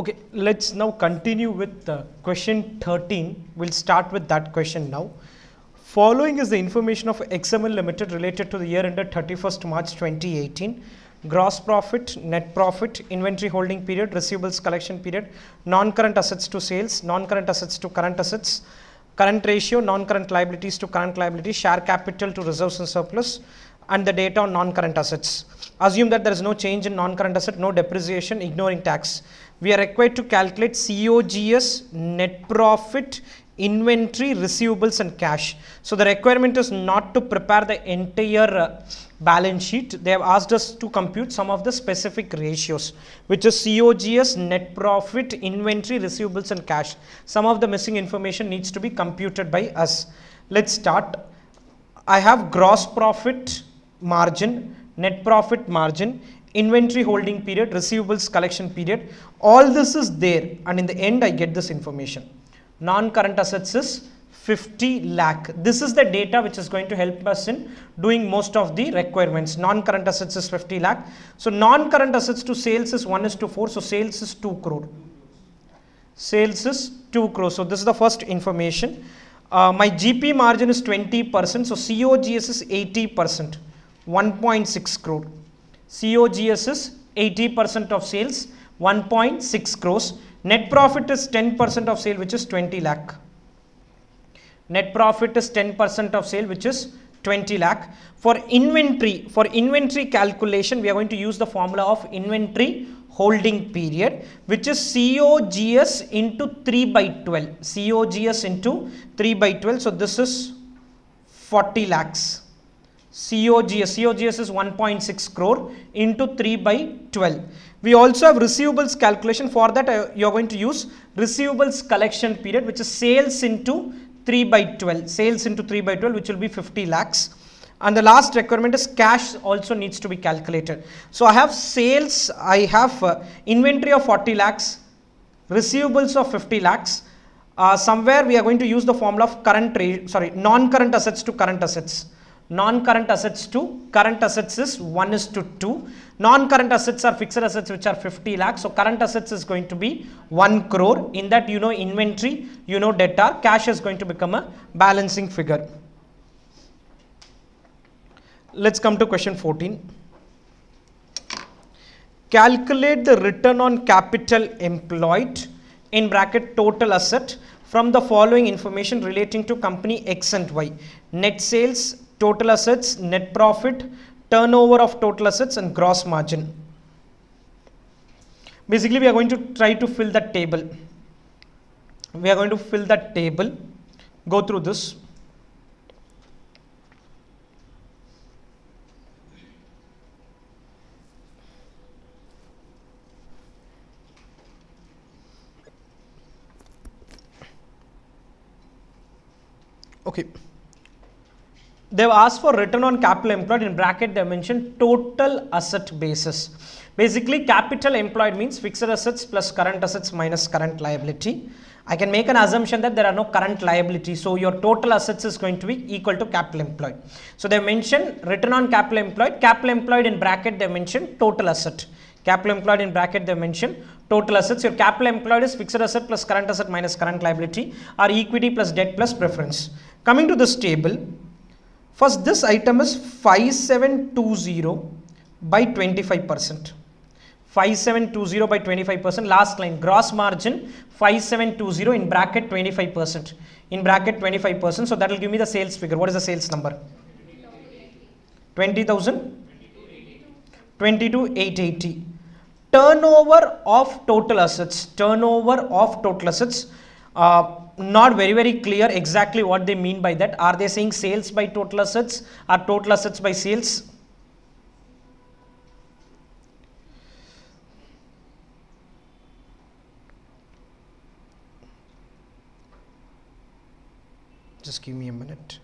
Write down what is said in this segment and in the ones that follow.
Okay, let's now continue with question 13. We'll start with that question now. Following is the information of XML Limited related to the year ended 31st March 2018. Gross profit, net profit, inventory holding period, receivables collection period, non-current assets to sales, non-current assets to current assets, current ratio, non-current liabilities to current liabilities, share capital to reserves and surplus, and the data on non-current assets. Assume that there is no change in non-current asset, no depreciation, ignoring tax. We are required to calculate COGS, net profit, inventory, receivables and cash. So the requirement is not to prepare the entire balance sheet. They have asked us to compute some of the specific ratios, which is COGS, net profit, inventory, receivables and cash. Some of the missing information needs to be computed by us. Let's start. I have gross profit margin, net profit margin, inventory holding period, receivables collection period. All this is there, and in the end I get this information. Non-current assets is 50 lakh. This is the data which is going to help us in doing most of the requirements. Non-current assets is 50 lakh. So non-current assets to sales is 1:4. So sales is 2 crore. Sales is 2 crore. So this is the first information. My GP margin is 20%. So COGS is 80%. 1.6 crore. COGS is 80% of sales. 1.6 crores. Net profit is 10% of sale, which is 20 lakh. Net profit is 10% of sale, which is 20 lakh. For inventory calculation, we are going to use the formula of inventory holding period, which is COGS into 3/12. COGS into 3/12. So this is 40 lakhs. COGS is 1.6 crore into 3/12. We also have receivables calculation. For that, you are going to use receivables collection period, which is sales into 3/12. Sales into 3/12, which will be 50 lakhs. And the last requirement is cash also needs to be calculated. So I have sales, I have inventory of 40 lakhs, receivables of 50 lakhs. Somewhere we are going to use the formula of non-current assets to current assets. Non-current assets to current assets is 1:2. Non-current assets are fixed assets, which are 50 lakhs. So current assets is going to be 1 crore. In that, you know inventory, you know debtor, cash is going to become a balancing figure. Let's come to question 14. Calculate the return on capital employed in bracket total asset from the following information relating to company X and Y. Net sales, total assets, net profit, turnover of total assets and gross margin. Basically, we are going to try to fill that table. Go through this. Okay. They have asked for return on capital employed. In bracket they mentioned total asset basis. Basically, capital employed means fixed assets plus current assets minus current liability. I can make an assumption that there are no current liabilities, so your total assets is going to be equal to capital employed. So they mentioned return on capital employed. Capital employed in bracket they mentioned total asset. Capital employed in bracket they mentioned total assets. Your capital employed is fixed asset plus current asset minus current liability, or equity plus debt plus preference. Coming to this table, first this item is 5720 by 25%. 5720 by 25%. Last line, gross margin 5720 in bracket 25%. In bracket 25%. So that will give me the sales figure. What is the sales number? 20,000? 22,880. Turnover of total assets. Turnover of total assets. Not very clear exactly what they mean by that. Are they saying sales by total assets or total assets by sales? Just give me a minute.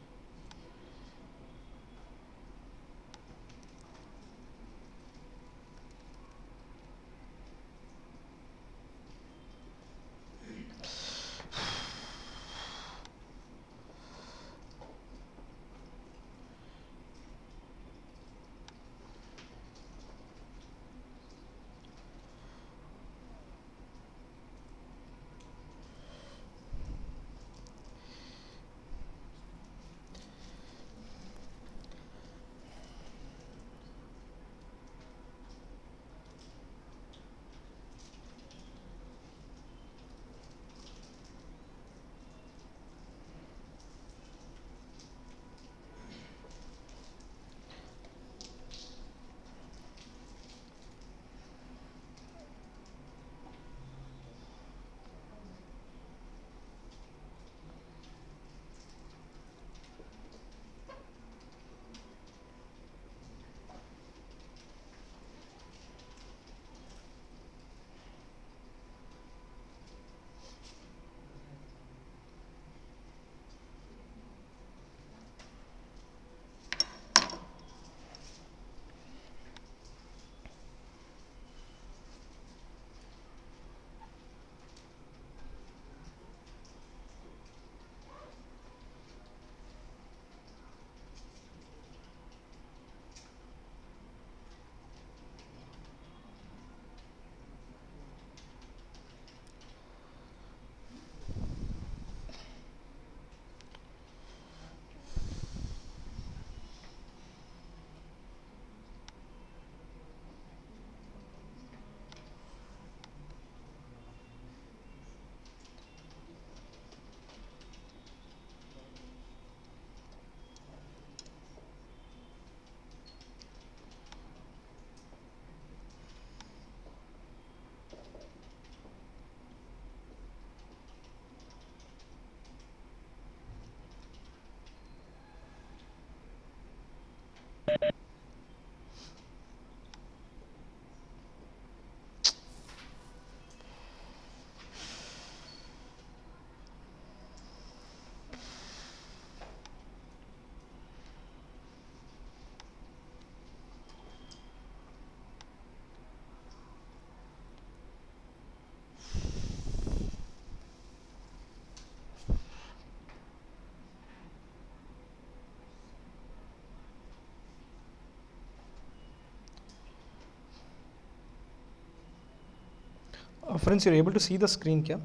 Friends, you're able to see the screen क्या?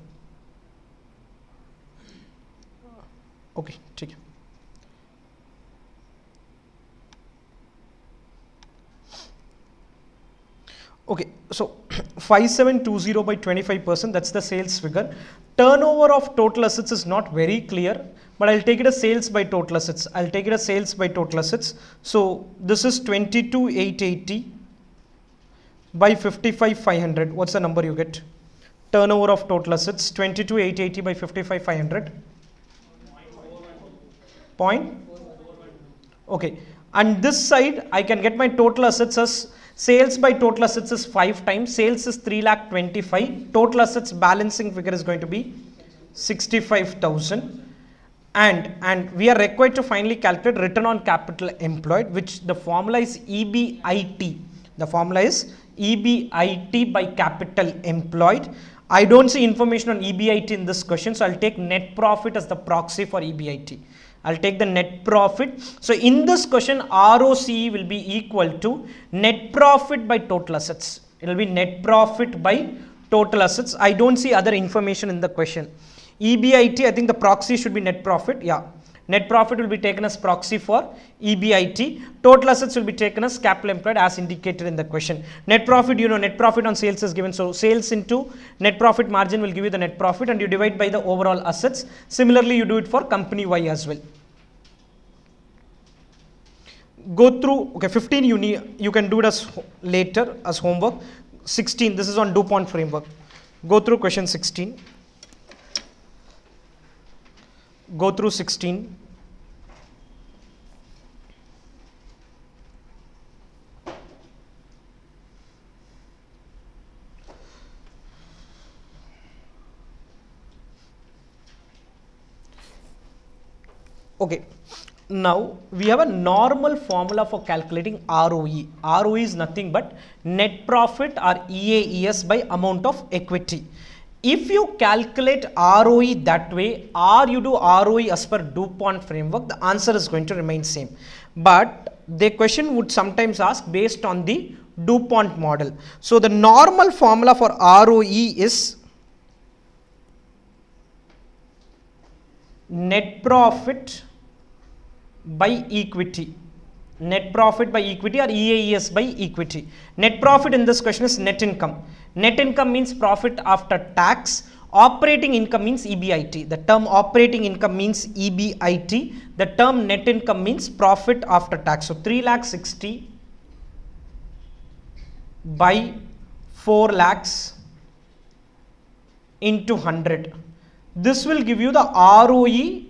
Okay, ठीक है. Okay, so 5720 by 25%, that's the sales figure. Turnover of total assets is not very clear, but I'll take it as sales by total assets. So this is 22,880 by 55,500. What's the number you get? Turnover of total assets, 22,880 by 55,500. Point? Okay, and this side I can get my total assets as sales by total assets is 5 times, sales is 3,25,000, total assets balancing figure is going to be 65,000, and we are required to finally calculate return on capital employed, which the formula is EBIT. The formula is EBIT by capital employed. I don't see information on EBIT in this question, so I'll take net profit as the proxy for EBIT. I'll take the net profit. So in this question, ROCE will be equal to net profit by total assets. It will be net profit by total assets. I don't see other information in the question. EBIT, I think the proxy should be net profit. Yeah, net profit will be taken as proxy for EBIT. Total assets will be taken as capital employed as indicated in the question. Net profit, you know, net profit on sales is given. So sales into net profit margin will give you the net profit, and you divide by the overall assets. Similarly, you do it for company Y as well. Go through, okay, 15 you can do it as later as homework. 16, this is on DuPont framework. Go through question 16. Go through 16. Okay, now we have a normal formula for calculating ROE. ROE is nothing but net profit or EAES by amount of equity. If you calculate ROE that way, or you do ROE as per DuPont framework, the answer is going to remain same. But the question would sometimes ask based on the DuPont model. So the normal formula for ROE is net profit by equity. Net profit by equity or EAES by equity. Net profit in this question is net income. Net income means profit after tax. Operating income means EBIT. The term operating income means EBIT. The term net income means profit after tax. So 3,60,000 by 4 lakhs into 100. This will give you the ROE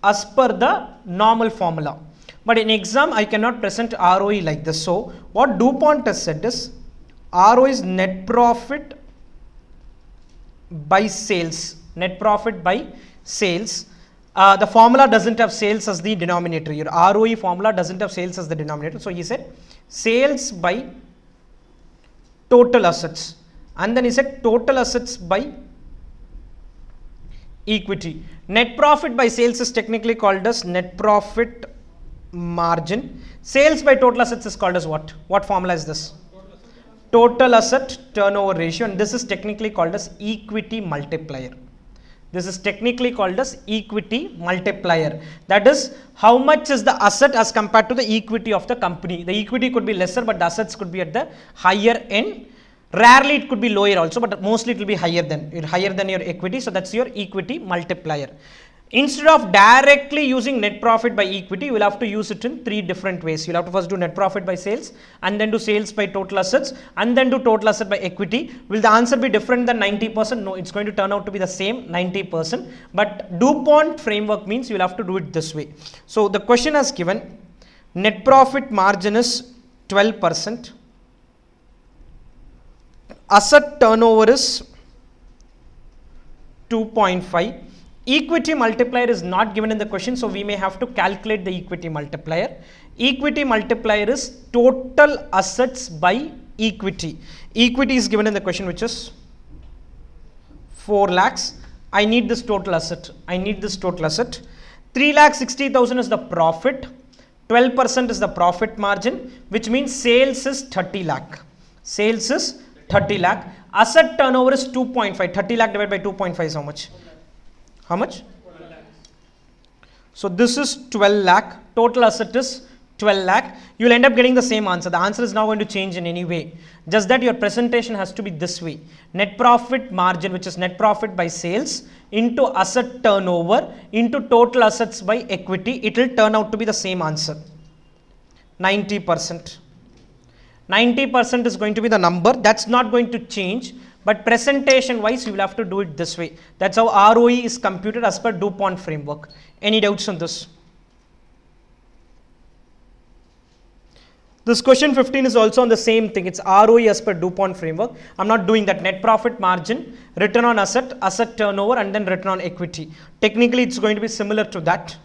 as per the normal formula. But in exam, I cannot present ROE like this. So what DuPont has said is ROE is net profit by sales. Net profit by sales. The formula doesn't have sales as the denominator. Your ROE formula doesn't have sales as the denominator. So he said sales by total assets. And then he said total assets by equity. Net profit by sales is technically called as net profit margin. Sales by total assets is called as what? What formula is this? Total asset turnover ratio, and this is technically called as equity multiplier. This is technically called as equity multiplier. That is, how much is the asset as compared to the equity of the company. The equity could be lesser, but the assets could be at the higher end. Rarely it could be lower also, but mostly it will be higher than your equity. So that's your equity multiplier. Instead of directly using net profit by equity, you will have to use it in 3 different ways. You will have to first do net profit by sales, and then do sales by total assets, and then do total asset by equity. Will the answer be different than 90%? No, it's going to turn out to be the same 90%. But DuPont framework means you will have to do it this way. So the question has given net profit margin is 12%. Asset turnover is 2.5. Equity multiplier is not given in the question, so we may have to calculate the equity multiplier. Equity multiplier is total assets by equity. Equity is given in the question, which is 4 lakhs. I need this total asset. 3,60,000 is the profit. 12% is the profit margin, which means sales is 30 lakh. Sales is 30 lakh. Asset turnover is 2.5. 30 lakh divided by 2.5 is how much? How much? So this is 12 lakh. Total asset is 12 lakh. You will end up getting the same answer. The answer is not going to change in any way. Just that your presentation has to be this way. Net profit margin, which is net profit by sales, into asset turnover, into total assets by equity. It will turn out to be the same answer. 90%. 90% is going to be the number. That's not going to change. But presentation wise, you will have to do it this way. That's how ROE is computed as per DuPont framework. Any doubts on this? This question 15 is also on the same thing. It's ROE as per DuPont framework. I'm not doing that. Net profit margin, return on asset, asset turnover, and then return on equity. Technically, it's going to be similar to that.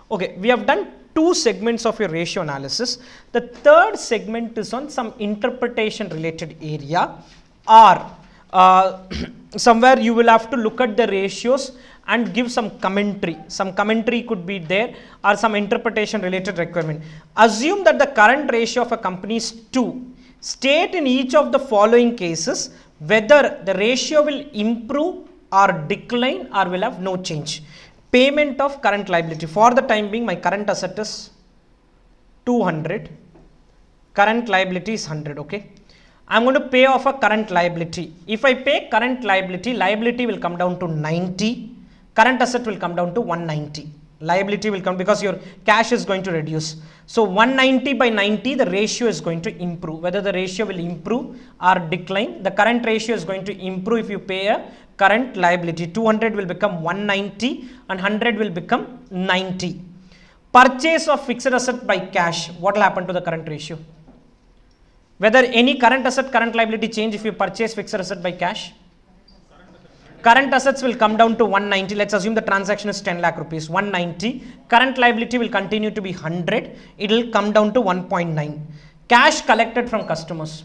Okay, we have done 2 segments of your ratio analysis. The third segment is on some interpretation related area, or somewhere you will have to look at the ratios and give some commentary. Some commentary could be there, or some interpretation related requirement. Assume that the current ratio of a company is 2. State in each of the following cases whether the ratio will improve or decline or will have no change. Payment of current liability. For the time being, my current asset is 200. Current liability is 100. Okay. I'm going to pay off a current liability. If I pay current liability, liability will come down to 90. Current asset will come down to 190. Liability will come because your cash is going to reduce. So 190 by 90, the ratio is going to improve. Whether the ratio will improve or decline, the current ratio is going to improve if you pay a current liability. 200 will become 190 and 100 will become 90. Purchase of fixed asset by cash. What will happen to the current ratio? Whether any current asset, current liability change if you purchase fixed asset by cash? Current assets will come down to 190. Let's assume the transaction is 10 lakh rupees. 190. Current liability will continue to be 100. It will come down to 1.9. Cash collected from customers.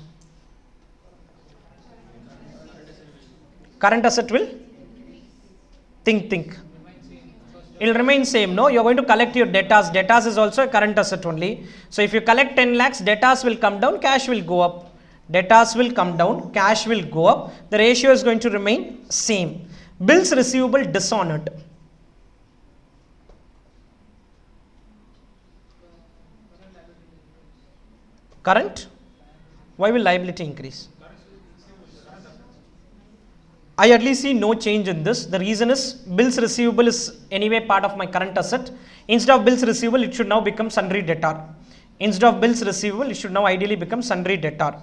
Current asset will? Think. It will remain same. No, you are going to collect your debtors. Debtors is also a current asset only. So if you collect 10 lakhs, debtors will come down, cash will go up. Debtors will come down, cash will go up. The ratio is going to remain same. Bills receivable dishonored. Current? Why will liability increase? I at least see no change in this. The reason is bills receivable is anyway part of my current asset. Instead of bills receivable, it should now become sundry debtor. Instead of bills receivable, it should now ideally become sundry debtor.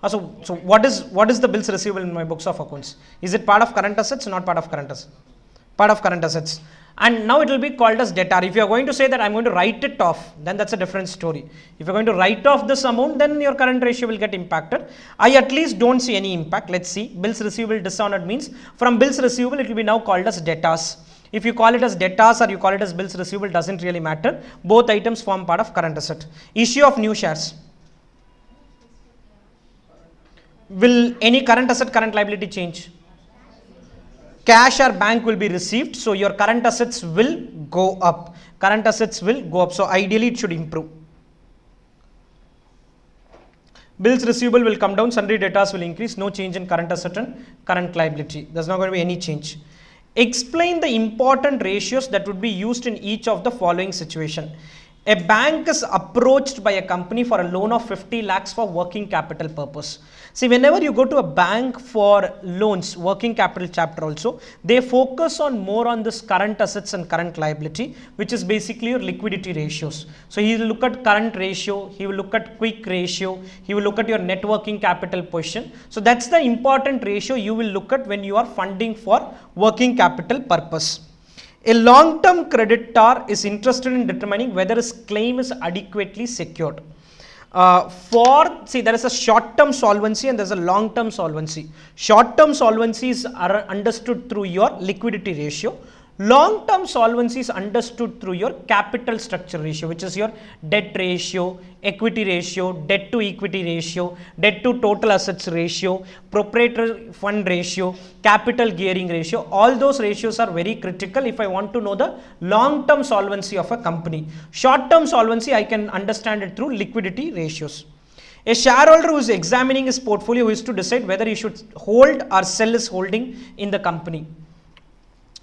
So what is the bills receivable in my books of accounts? Is it part of current assets or not part of current assets? Part of current assets. And now it will be called as debtor. If you are going to say that I am going to write it off, then that's a different story. If you are going to write off this amount, then your current ratio will get impacted. I at least don't see any impact. Let's see. Bills receivable dishonored means from bills receivable it will be now called as debtors. If you call it as debtors or you call it as bills receivable, doesn't really matter. Both items form part of current asset. Issue of new shares. Will any current asset, current liability change? Cash or bank will be received, so your current assets will go up. Current assets will go up, so ideally it should improve. Bills receivable will come down, sundry debtors will increase, no change in current asset and current liability. There's not going to be any change. Explain the important ratios that would be used in each of the following situation. A bank is approached by a company for a loan of 50 lakhs for working capital purpose. See, whenever you go to a bank for loans, working capital chapter also, they focus on more on this current assets and current liability, which is basically your liquidity ratios. So he will look at current ratio, he will look at quick ratio, he will look at your net working capital position. So that's the important ratio you will look at when you are funding for working capital purpose. A long-term creditor is interested in determining whether his claim is adequately secured. There is a short-term solvency and there is a long-term solvency. Short-term solvencies are understood through your liquidity ratio. Long-term solvency is understood through your capital structure ratio, which is your debt ratio, equity ratio, debt to equity ratio, debt to total assets ratio, proprietary fund ratio, capital gearing ratio. All those ratios are very critical if I want to know the long-term solvency of a company. Short-term solvency, I can understand it through liquidity ratios. A shareholder who is examining his portfolio is to decide whether he should hold or sell his holding in the company.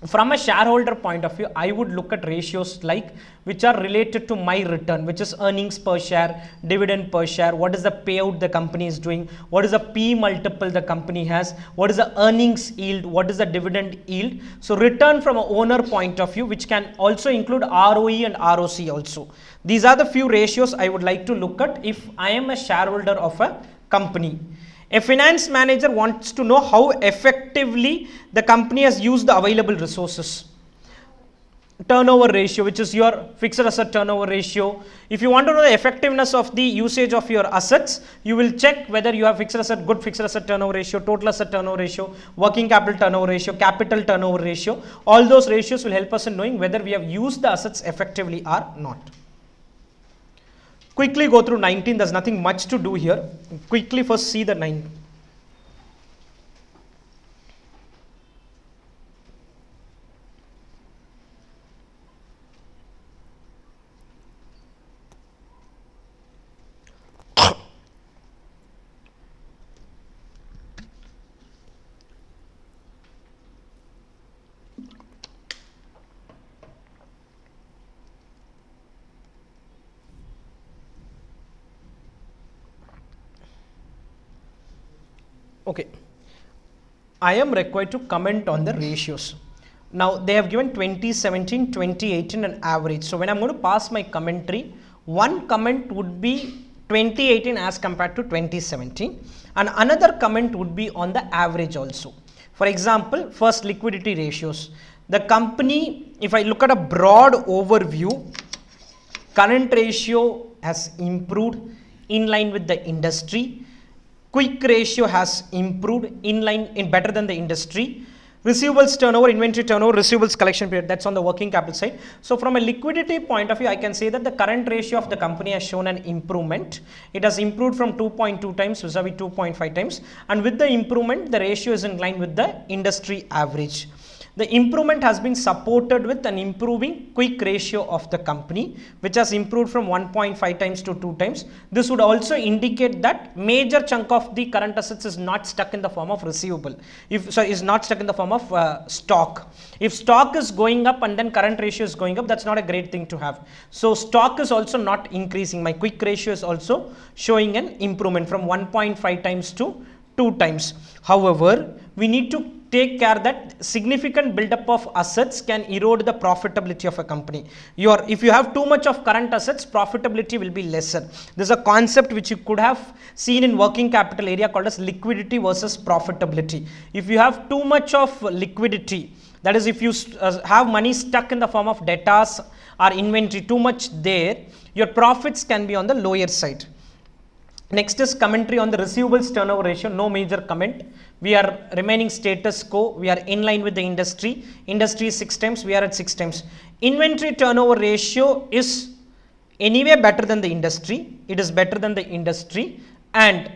From a shareholder point of view, I would look at ratios like which are related to my return, which is earnings per share, dividend per share, what is the payout the company is doing, what is the P multiple the company has, what is the earnings yield, what is the dividend yield. So return from an owner point of view, which can also include ROE and ROC also. These are the few ratios I would like to look at if I am a shareholder of a company. A finance manager wants to know how effectively the company has used the available resources. Turnover ratio, which is your fixed asset turnover ratio. If you want to know the effectiveness of the usage of your assets, you will check whether you have fixed asset, good fixed asset turnover ratio, total asset turnover ratio, working capital turnover ratio, capital turnover ratio. All those ratios will help us in knowing whether we have used the assets effectively or not. Quickly go through 19, there's nothing much to do here. Quickly first see the 9. Okay, I am required to comment on the ratios. Now they have given 2017, 2018 an average. So when I'm going to pass my commentary, one comment would be 2018 as compared to 2017 and another comment would be on the average also. For example, first liquidity ratios. The company, if I look at a broad overview, current ratio has improved in line with the industry. Quick ratio has improved in better than the industry. Receivables turnover, inventory turnover, receivables collection period, that's on the working capital side. So from a liquidity point of view, I can say that the current ratio of the company has shown an improvement. It has improved from 2.2 times vis-a-vis 2.5 times, and with the improvement, the ratio is in line with the industry average. The improvement has been supported with an improving quick ratio of the company, which has improved from 1.5 times to 2 times. This would also indicate that major chunk of the current assets is not stuck in the form of receivable. Is not stuck in the form of stock. If stock is going up and then current ratio is going up, that's not a great thing to have. So stock is also not increasing. My quick ratio is also showing an improvement from 1.5 times to 2 times. However, we need to take care that significant buildup of assets can erode the profitability of a company. If you have too much of current assets, profitability will be lesser. There's a concept which you could have seen in working capital area called as liquidity versus profitability. If you have too much of liquidity, that is if you have money stuck in the form of debtors or inventory too much there, your profits can be on the lower side. Next is commentary on the receivables turnover ratio. No major comment. We are remaining status quo. We are in line with the industry. Industry is 6 times. We are at 6 times. Inventory turnover ratio is anyway better than the industry. It is better than the industry, and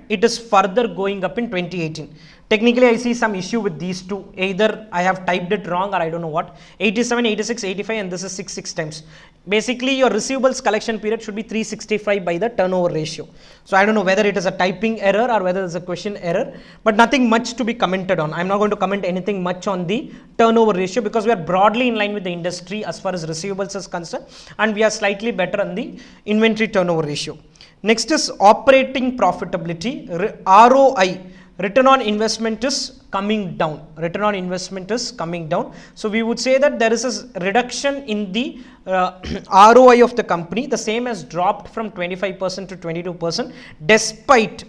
it is further going up in 2018. Technically, I see some issue with these two. Either I have typed it wrong or I don't know what. 87, 86, 85 and this is 6 times. Basically, your receivables collection period should be 365 by the turnover ratio. So, I don't know whether it is a typing error or whether it is a question error, but nothing much to be commented on. I am not going to comment anything much on the turnover ratio because we are broadly in line with the industry as far as receivables is concerned, and we are slightly better on the inventory turnover ratio. Next is operating profitability, ROI. Return on investment is coming down. Return on investment is coming down. So we would say that there is a reduction in the ROI of the company. The same has dropped from 25% to 22% despite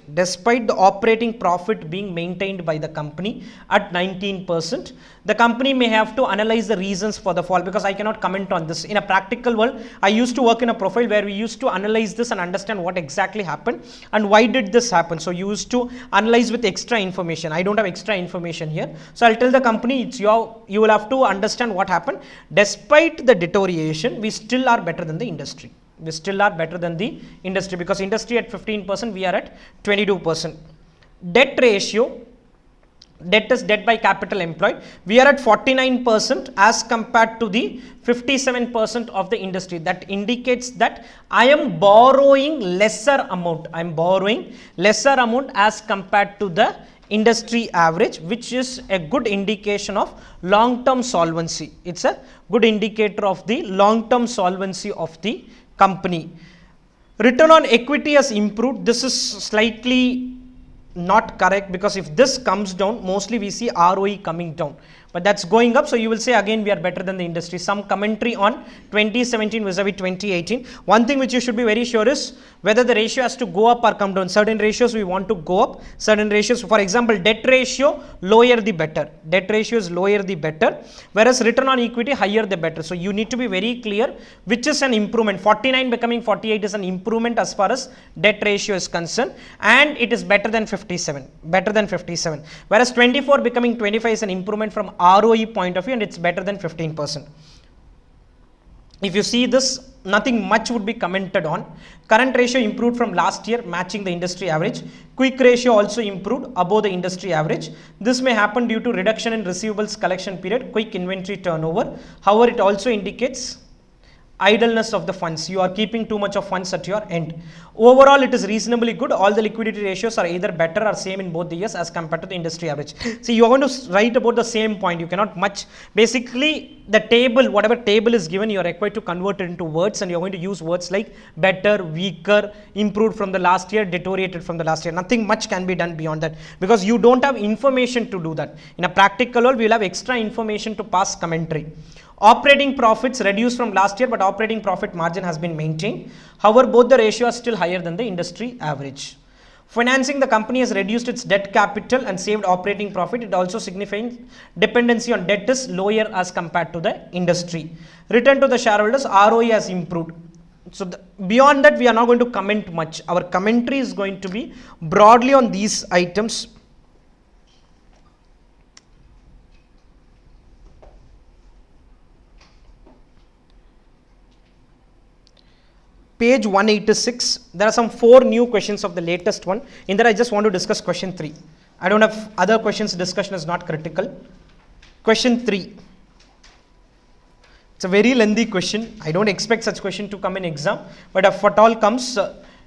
the operating profit being maintained by the company at 19%. The company may have to analyze the reasons for the fall because I cannot comment on this. In a practical world, I used to work in a profile where we used to analyze this and understand what exactly happened and why did this happen. So you used to analyze with extra information. I don't have extra information here. So I'll tell the company you will have to understand what happened. Despite the deterioration, we still are better than the industry. We still are better than the industry because industry at 15%, we are at 22%. Debt ratio, debt is debt by capital employed. We are at 49% as compared to the 57% of the industry. That indicates that I am borrowing lesser amount. I am borrowing lesser amount as compared to the industry average, which is a good indication of long-term solvency. It's a good indicator of the long-term solvency of the company. Return on equity has improved. This is slightly not correct, because if this comes down, mostly we see ROE coming down, but that's going up. So you will say again we are better than the industry. Some commentary on 2017 vis-a-vis 2018. One thing which you should be very sure is whether the ratio has to go up or come down. Certain ratios we want to go up, certain ratios, for example, debt ratio, lower the better. Debt ratio is lower the better, whereas return on equity, higher the better. So you need to be very clear which is an improvement. 49 becoming 48 is an improvement as far as debt ratio is concerned, and it is better than 57, whereas 24 becoming 25 is an improvement from ROE point of view, and it's better than 15%. If you see this, nothing much would be commented on. Current ratio improved from last year, matching the industry average. Quick ratio also improved above the industry average. This may happen due to reduction in receivables collection period, quick inventory turnover. However, it also indicates idleness of the funds. You are keeping too much of funds at your end. Overall, it is reasonably good. All the liquidity ratios are either better or same in both the years as compared to the industry average. See, you are going to write about the same point. You cannot much. Basically, the table, whatever table is given, you are required to convert it into words, and you are going to use words like better, weaker, improved from the last year, deteriorated from the last year. Nothing much can be done beyond that, because you don't have information to do that. In a practical world, we will have extra information to pass commentary. Operating profits reduced from last year, but operating profit margin has been maintained. However, both the ratio are still higher than the industry average. Financing, the company has reduced its debt capital and saved operating profit. It also signifies dependency on debt is lower as compared to the industry. Return to the shareholders, ROE has improved. So beyond that, we are not going to comment much. Our commentary is going to be broadly on these items. Page 186, there are some 4 new questions of the latest one. In that, I just want to discuss question 3. I don't have other questions, discussion is not critical. Question 3. It's a very lengthy question. I don't expect such question to come in exam, but if at all comes,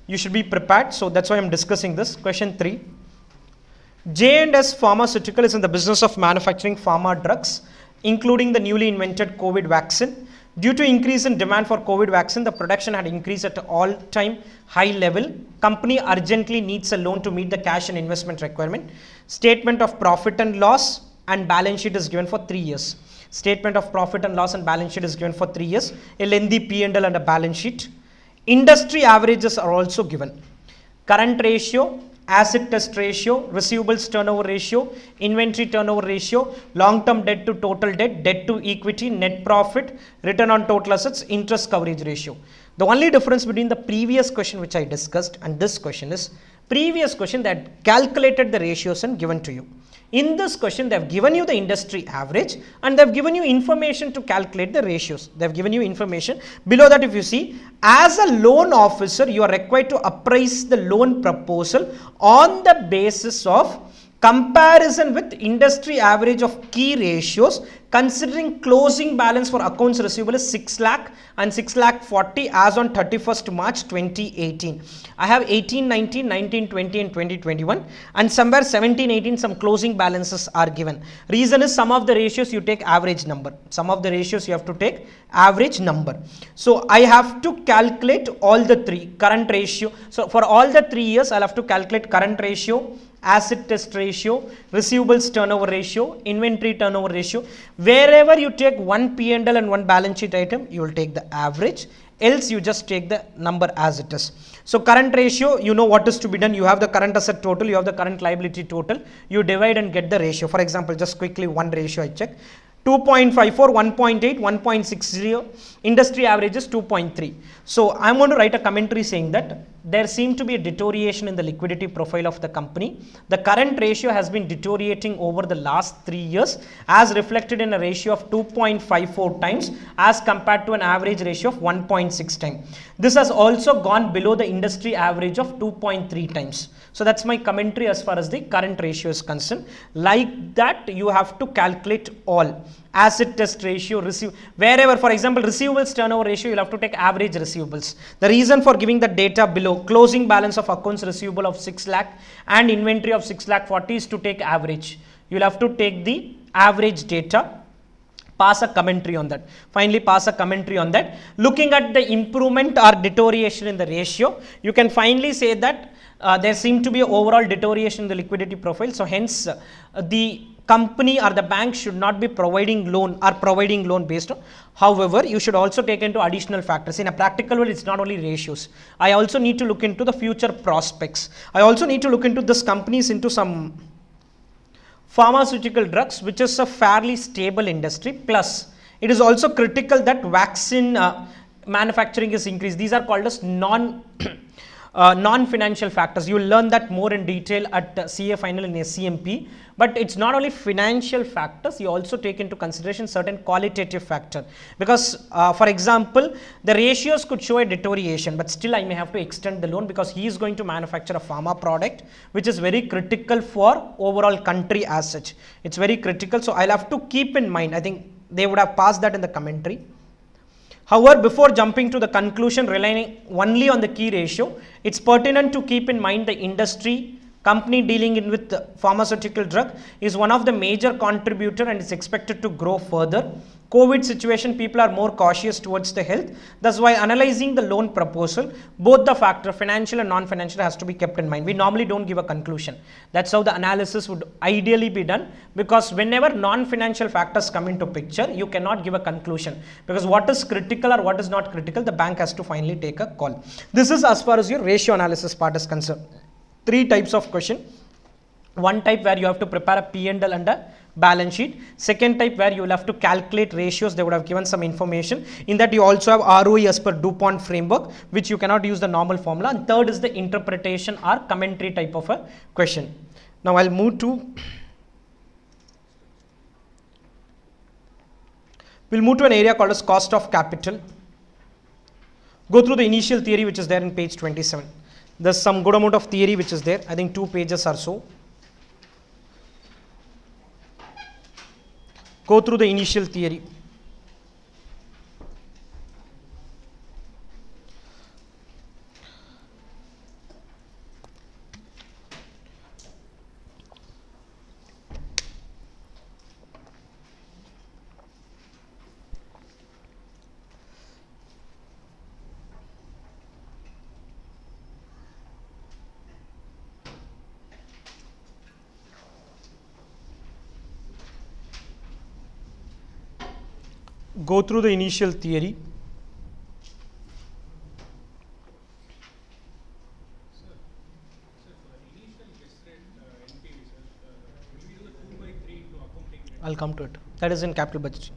you should be prepared. So that's why I'm discussing this. Question 3. J&S Pharmaceutical is in the business of manufacturing pharma drugs, including the newly invented COVID vaccine. Due to increase in demand for COVID vaccine, the production had increased at an all-time high level. Company urgently needs a loan to meet the cash and investment requirement. Statement of profit and loss and balance sheet is given for 3 years. Statement of profit and loss and balance sheet is given for 3 years. A lengthy P&L and a balance sheet. Industry averages are also given. Current ratio, asset test ratio, receivables turnover ratio, inventory turnover ratio, long-term debt to total debt, debt to equity, net profit, return on total assets, interest coverage ratio. The only difference between the previous question which I discussed and this question is, previous question that calculated the ratios and given to you. In this question, they have given you the industry average and they have given you information to calculate the ratios. They have given you information. Below that, if you see, as a loan officer, you are required to appraise the loan proposal on the basis of comparison with industry average of key ratios, considering closing balance for accounts receivable is 6 lakh and 6 lakh 40 as on 31st March 2018. I have 18, 19, 19, 20 and 2021, and somewhere 17, 18 some closing balances are given. Reason is some of the ratios you take average number. Some of the ratios you have to take average number. So I have to calculate all the 3 current ratio. So for all the 3 years, I'll have to calculate current ratio, asset test ratio, receivables turnover ratio, inventory turnover ratio. Wherever you take one P&L and one balance sheet item, you will take the average, else you just take the number as it is. So current ratio, you know what is to be done. You have the current asset total, you have the current liability total, you divide and get the ratio. For example, just quickly one ratio I check. 2.54, 1.8, 1.60, industry average is 2.3. So I'm going to write a commentary saying that there seemed to be a deterioration in the liquidity profile of the company. The current ratio has been deteriorating over the last 3 years, as reflected in a ratio of 2.54 times as compared to an average ratio of 1.6 times. This has also gone below the industry average of 2.3 times. So that's my commentary as far as the current ratio is concerned. Like that, you have to calculate all. Asset test ratio, wherever, for example, receivables turnover ratio, you'll have to take average receivables. The reason for giving the data below, closing balance of accounts receivable of 6 lakh and inventory of 6 lakh 40 is to take average. You'll have to take the average data, pass a commentary on that. Finally, pass a commentary on that. Looking at the improvement or deterioration in the ratio, you can finally say that there seemed to be an overall deterioration in the liquidity profile. So hence, the company or the bank should not be providing loan based on. However, you should also take into additional factors. In a practical way, it's not only ratios. I also need to look into the future prospects. I also need to look into this companies into some pharmaceutical drugs, which is a fairly stable industry. Plus, it is also critical that vaccine manufacturing is increased. These are called as non-financial factors. You will learn that more in detail at CA final in SCMP. But it's not only financial factors, you also take into consideration certain qualitative factor. Because for example, the ratios could show a deterioration, but still I may have to extend the loan because he is going to manufacture a pharma product, which is very critical for overall country as such. It's very critical. So I'll have to keep in mind, I think they would have passed that in the commentary. However, before jumping to the conclusion relying only on the key ratio, it's pertinent to keep in mind the industry. Company dealing in with the pharmaceutical drug is one of the major contributor and is expected to grow further. COVID situation, people are more cautious towards the health. That's why analyzing the loan proposal, both the factor financial and non-financial has to be kept in mind. We normally don't give a conclusion. That's how the analysis would ideally be done, because whenever non-financial factors come into picture, you cannot give a conclusion, because what is critical or what is not critical, the bank has to finally take a call. This is as far as your ratio analysis part is concerned. 3 types of question. One type where you have to prepare a P&L and a balance sheet. Second type where you will have to calculate ratios. They would have given some information. In that you also have ROE as per DuPont framework, which you cannot use the normal formula. And third is the interpretation or commentary type of a question. Now I'll move to, we'll move to an area called as cost of capital. Go through the initial theory which is there in page 27. There's some good amount of theory which is there. I think 2 pages or so. Go through the initial theory. Go through the initial theory. I'll come to it. That is in capital budgeting.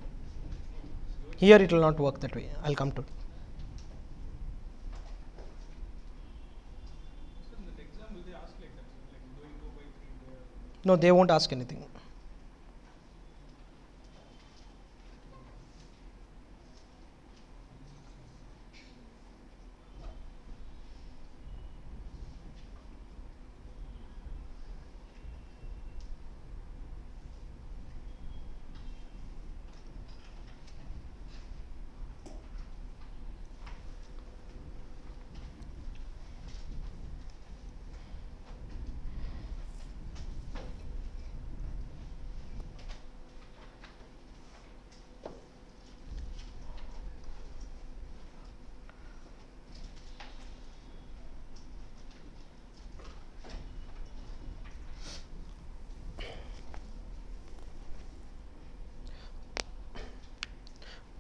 Here it will not work that way. I'll come to it. No, they won't ask anything.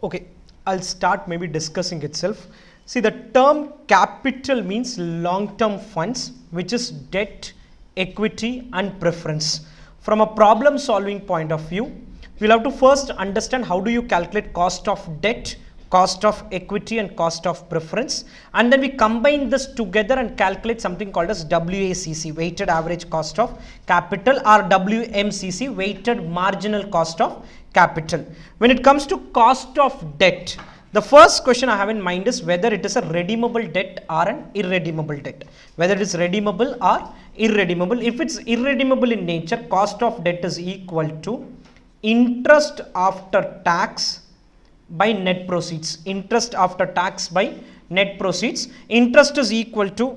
Okay, I'll start maybe discussing itself. See, the term capital means long-term funds, which is debt, equity and preference. From a problem solving point of view, we'll have to first understand how do you calculate cost of debt, cost of equity and cost of preference, and then we combine this together and calculate something called as WACC, weighted average cost of capital, or WMCC, weighted marginal cost of capital. When it comes to cost of debt, the first question I have in mind is whether it is a redeemable debt or an irredeemable debt. Whether it is redeemable or irredeemable. If it's irredeemable in nature, cost of debt is equal to interest after tax by net proceeds. Interest after tax by net proceeds. Interest is equal to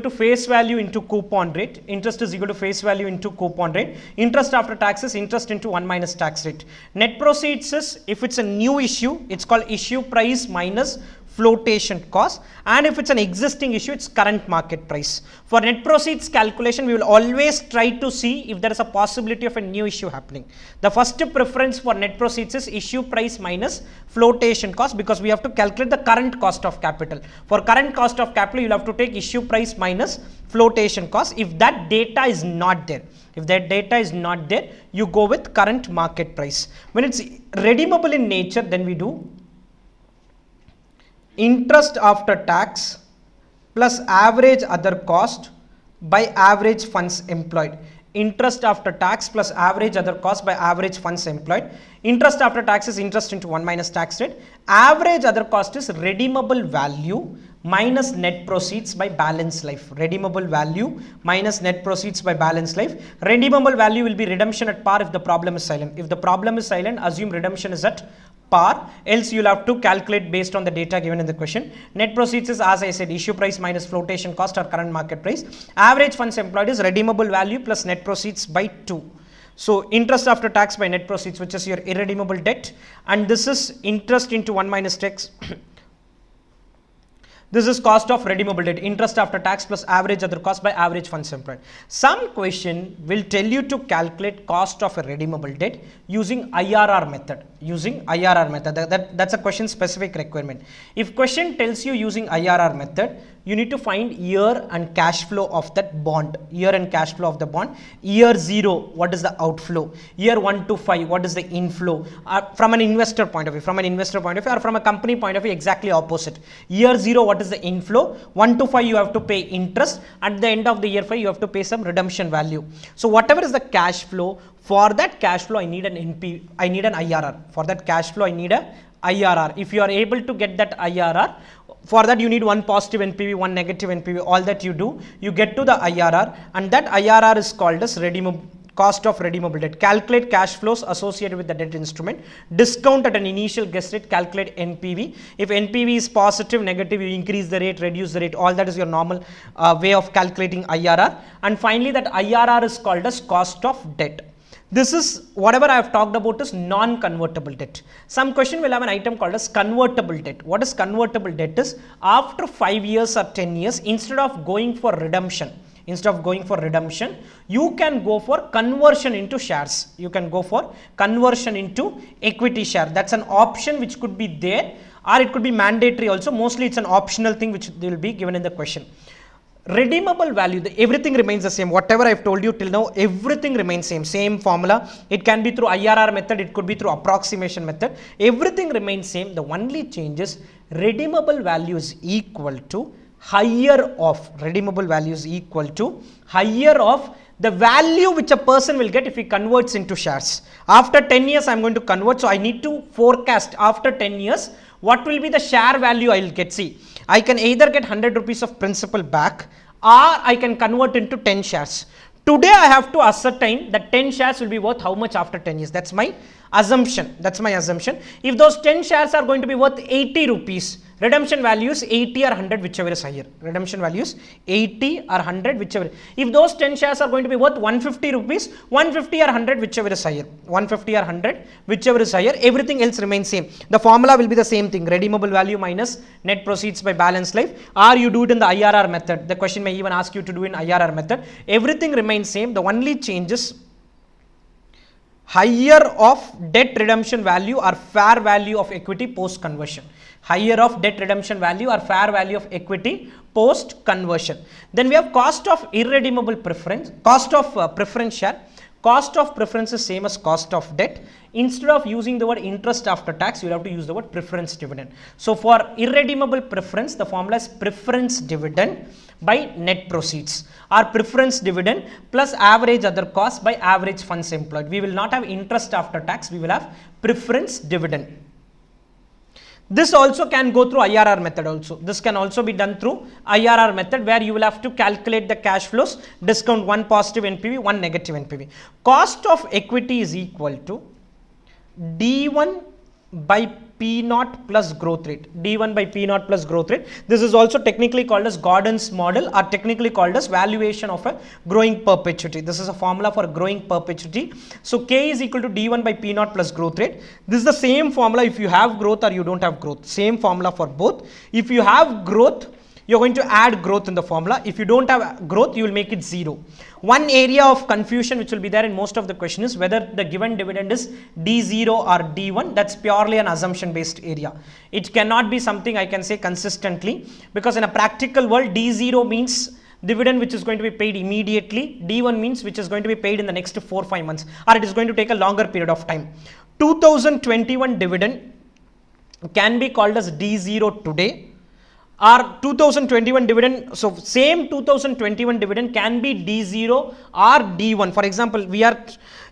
face value into coupon rate. Interest is equal to face value into coupon rate. Interest after tax is interest into 1 minus tax rate. Net proceeds is, if it's a new issue, it's called issue price minus flotation cost, and if it's an existing issue, it's current market price. For net proceeds calculation, we will always try to see if there is a possibility of a new issue happening. The first preference for net proceeds is issue price minus flotation cost, because we have to calculate the current cost of capital. For current cost of capital, you will have to take issue price minus flotation cost. If that data is not there, you go with current market price. When it's redeemable in nature, then we do interest after tax plus average other cost by average funds employed. Interest after tax plus average other cost by average funds employed. Interest after tax is interest into 1 minus tax rate. Average other cost is redeemable value minus net proceeds by balance life. Redeemable value minus net proceeds by balance life. Redeemable value will be redemption at par if the problem is silent. If the problem is silent, assume redemption is at par, else you'll have to calculate based on the data given in the question. Net proceeds is, as I said, issue price minus flotation cost or current market price. Average funds employed is redeemable value plus net proceeds by 2. So interest after tax by net proceeds, which is your irredeemable debt, and this is interest into 1 minus tax. This is cost of redeemable debt, interest after tax plus average other cost by average funds employed. Some question will tell you to calculate cost of a redeemable debt using IRR method. That's a question specific requirement. If question tells you using IRR method, you need to find year and cash flow of that bond. Year 0, what is the outflow? Year 1 to 5, what is the inflow? From an investor point of view, or from a company point of view, exactly opposite. Year 0, what is the inflow? 1 to 5, you have to pay interest. At the end of the year 5, you have to pay some redemption value. So whatever is the cash flow, for that cash flow, I need an IRR. For that cash flow, I need a IRR. If you are able to get that IRR, for that you need one positive NPV, one negative NPV. All that you do, you get to the IRR, and that IRR is called as cost of redeemable debt. Calculate cash flows associated with the debt instrument. Discount at an initial guess rate. Calculate NPV. If NPV is positive, negative, you increase the rate, reduce the rate. All that is your normal way of calculating IRR. And finally, that IRR is called as cost of debt. This is whatever I have talked about is non-convertible debt. Some question will have an item called as convertible debt. What is convertible debt is, after 5 years or 10 years, instead of going for redemption, you can go for conversion into shares. You can go for conversion into equity share. That's an option which could be there, or it could be mandatory also. Mostly it's an optional thing which will be given in the question. Redeemable value, everything remains the same. Whatever I've told you till now, everything remains same formula. It can be through IRR method, it could be through approximation method. Everything remains same. The only change is redeemable value is equal to higher of the value which a person will get if he converts into shares. After 10 years, I'm going to convert, so I need to forecast after 10 years what will be the share value I will get. See, I can either get 100 rupees of principal back, or I can convert into 10 shares. Today I have to ascertain that 10 shares will be worth how much after 10 years. That's my assumption. If those 10 shares are going to be worth 80 rupees, redemption value is 80 or 100, whichever is higher. Redemption value is 80 or 100, whichever. If those 10 shares are going to be worth 150 rupees, 150 or 100, whichever is higher. 150 or 100, whichever is higher. Everything else remains same. The formula will be the same thing. Redeemable value minus net proceeds by balance life. Or you do it in the IRR method. The question may even ask you to do in IRR method. Everything remains same. The only change is higher of debt redemption value or fair value of equity post conversion. Higher of debt redemption value or fair value of equity post conversion. Then we have cost of irredeemable preference, cost of preference share. Cost of preference is same as cost of debt. Instead of using the word interest after tax, you will have to use the word preference dividend. So for irredeemable preference, the formula is preference dividend by net proceeds, or preference dividend plus average other costs by average funds employed. We will not have interest after tax, we will have preference dividend. This also can go through IRR method also. This can also be done through IRR method, where you will have to calculate the cash flows, discount one positive NPV, one negative NPV. Cost of equity is equal to D1 by P naught plus growth rate. D1 by P naught plus growth rate. This is also technically called as Gordon's model, or technically called as valuation of a growing perpetuity. This is a formula for growing perpetuity. So K is equal to D1 by P naught plus growth rate. This is the same formula if you have growth or you don't have growth. Same formula for both. If you have growth, you're going to add growth in the formula. If you don't have growth, you will make it 0. One area of confusion which will be there in most of the question is whether the given dividend is D0 or D1. That's purely an assumption based area. It cannot be something I can say consistently, because in a practical world, D0 means dividend which is going to be paid immediately. D1 means which is going to be paid in the next 4-5 months, or it is going to take a longer period of time. 2021 dividend can be called as D0 today, or 2021 dividend. So same 2021 dividend can be D0 or D1. For example,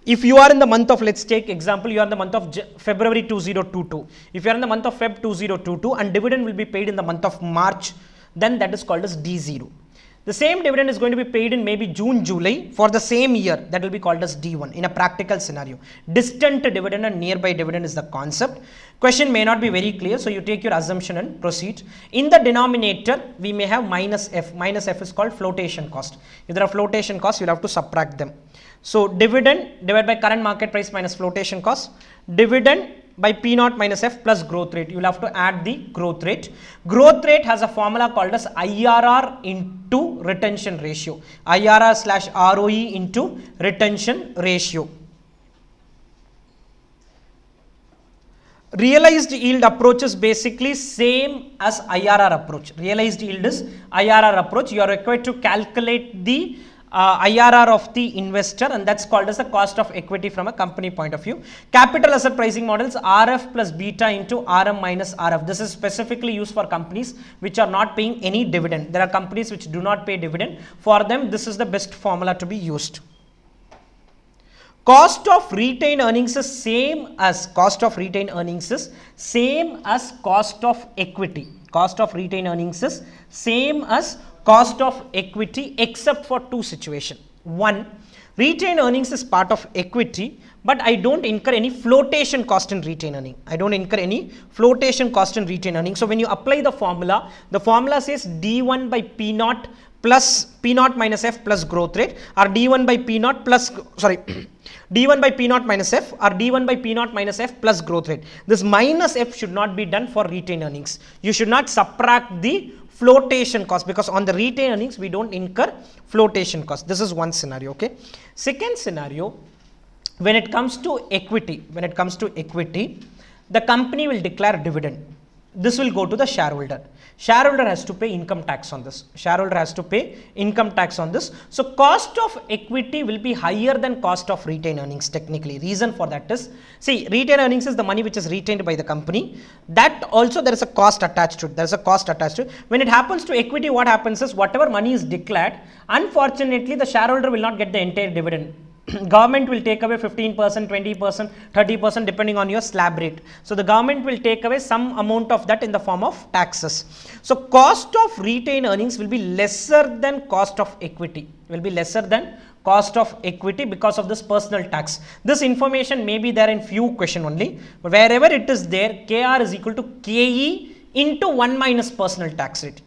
if you are in the month of, let's take example, you are in the month of February 2022. If you are in the month of Feb 2022 and dividend will be paid in the month of March, then that is called as D0. The same dividend is going to be paid in maybe June, July for the same year. That will be called as D1 in a practical scenario. Distant dividend and nearby dividend is the concept. Question may not be very clear, so you take your assumption and proceed. In the denominator, we may have minus F. Minus F is called flotation cost. If there are flotation costs, you will have to subtract them. So dividend divided by current market price minus flotation cost. Dividend by P naught minus F plus growth rate. You will have to add the growth rate. Growth rate has a formula called as IRR into retention ratio. IRR slash ROE into retention ratio. Realized yield approach is basically same as IRR approach. Realized yield is IRR approach. You are required to calculate the IRR of the investor, and that's called as the cost of equity from a company point of view. Capital asset pricing models, RF plus beta into RM minus RF. This is specifically used for companies which are not paying any dividend. There are companies which do not pay dividend. For them, this is the best formula to be used. Cost of retained earnings is same as cost of equity. Cost of retained earnings is same as cost of equity, except for two situations. One, retained earnings is part of equity, but I don't incur any flotation cost in retained earning. So when you apply the formula says D1 by P naught plus P naught minus F plus growth rate, or D1 by P naught plus, D1 by P naught minus F, or D1 by P naught minus F plus growth rate. This minus F should not be done for retained earnings. You should not subtract the flotation cost, because on the retained earnings we don't incur flotation cost. This is one scenario. Okay. Second scenario, when it comes to equity, the company will declare dividend. This will go to the shareholder. Shareholder has to pay income tax on this. So cost of equity will be higher than cost of retained earnings technically. Reason for that is, see, retained earnings is the money which is retained by the company. That also there is a cost attached to it. When it happens to equity, what happens is whatever money is declared, unfortunately the shareholder will not get the entire dividend. Government will take away 15%, 20%, 30% depending on your slab rate. So the government will take away some amount of that in the form of taxes. So cost of retained earnings will be lesser than cost of equity. Because of this personal tax. This information may be there in few question only, but wherever it is there, KR is equal to KE into 1 minus personal tax rate,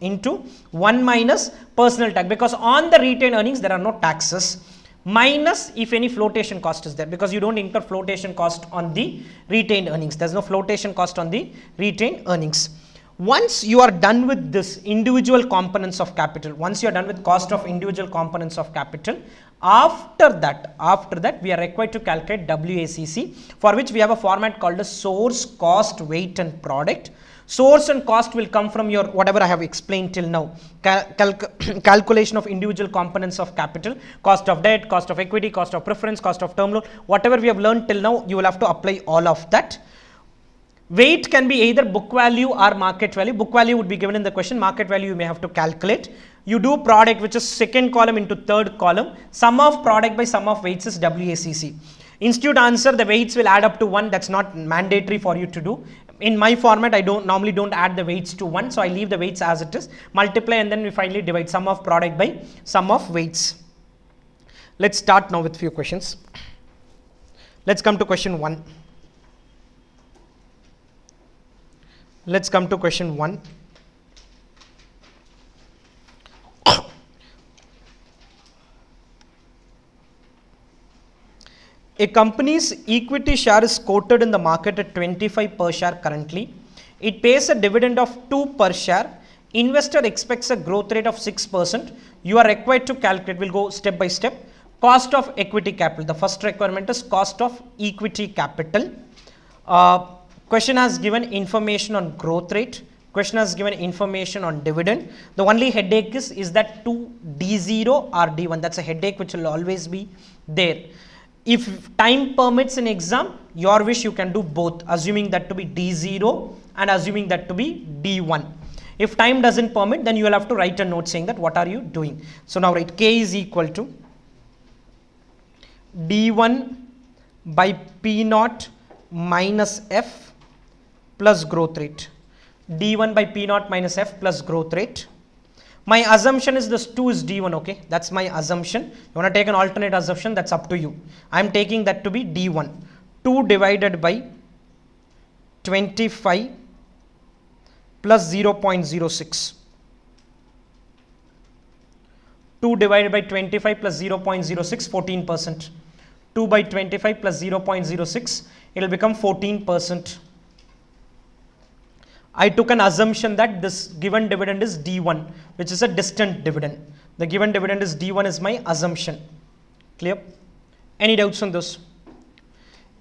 because on the retained earnings there are no taxes, minus if any flotation cost is there, because you don't incur flotation cost on the retained earnings. There's no flotation cost on the retained earnings. Once you are done with this individual components of capital, once you are done with cost of individual components of capital, after that we are required to calculate WACC, for which we have a format called as source, cost, weight and product. Source and cost will come from your whatever I have explained till now, calculation of individual components of capital, cost of debt, cost of equity, cost of preference, cost of term loan, whatever we have learned till now, you will have to apply all of that. Weight can be either book value or market value. Book value would be given in the question, market value you may have to calculate. You do product, which is second column into third column. Sum of product by sum of weights is WACC. Institute answer, the weights will add up to 1. That's not mandatory for you to do. In my format, I normally don't add the weights to 1. So I leave the weights as it is. Multiply and then we finally divide sum of product by sum of weights. Let's start now with few questions. Let's come to question 1. Let's come to question 1. A company's equity share is quoted in the market at 25 per share currently. It pays a dividend of 2 per share. Investor expects a growth rate of 6%. You are required to calculate, we'll go step by step, cost of equity capital. The first requirement is cost of equity capital. Question has given information on growth rate. Question has given information on dividend. The only headache is that to D0 or D1. That's a headache which will always be there. If time permits in exam, your wish you can do both, assuming that to be D0 and assuming that to be D1. If time doesn't permit, then you will have to write a note saying that what are you doing. So now write K is equal to D1 by P naught minus F plus growth rate. D1 by P naught minus F plus growth rate. My assumption is this 2 is D1, okay? That's my assumption. You want to take an alternate assumption, that's up to you. I am taking that to be D1. 2 divided by 25 plus 0.06. 2 divided by 25 plus 0.06, 14%. 2 by 25 plus 0.06, it will become 14%. I took an assumption that this given dividend is D1, which is a distant dividend. The given dividend is D1 is my assumption. Clear? Any doubts on this?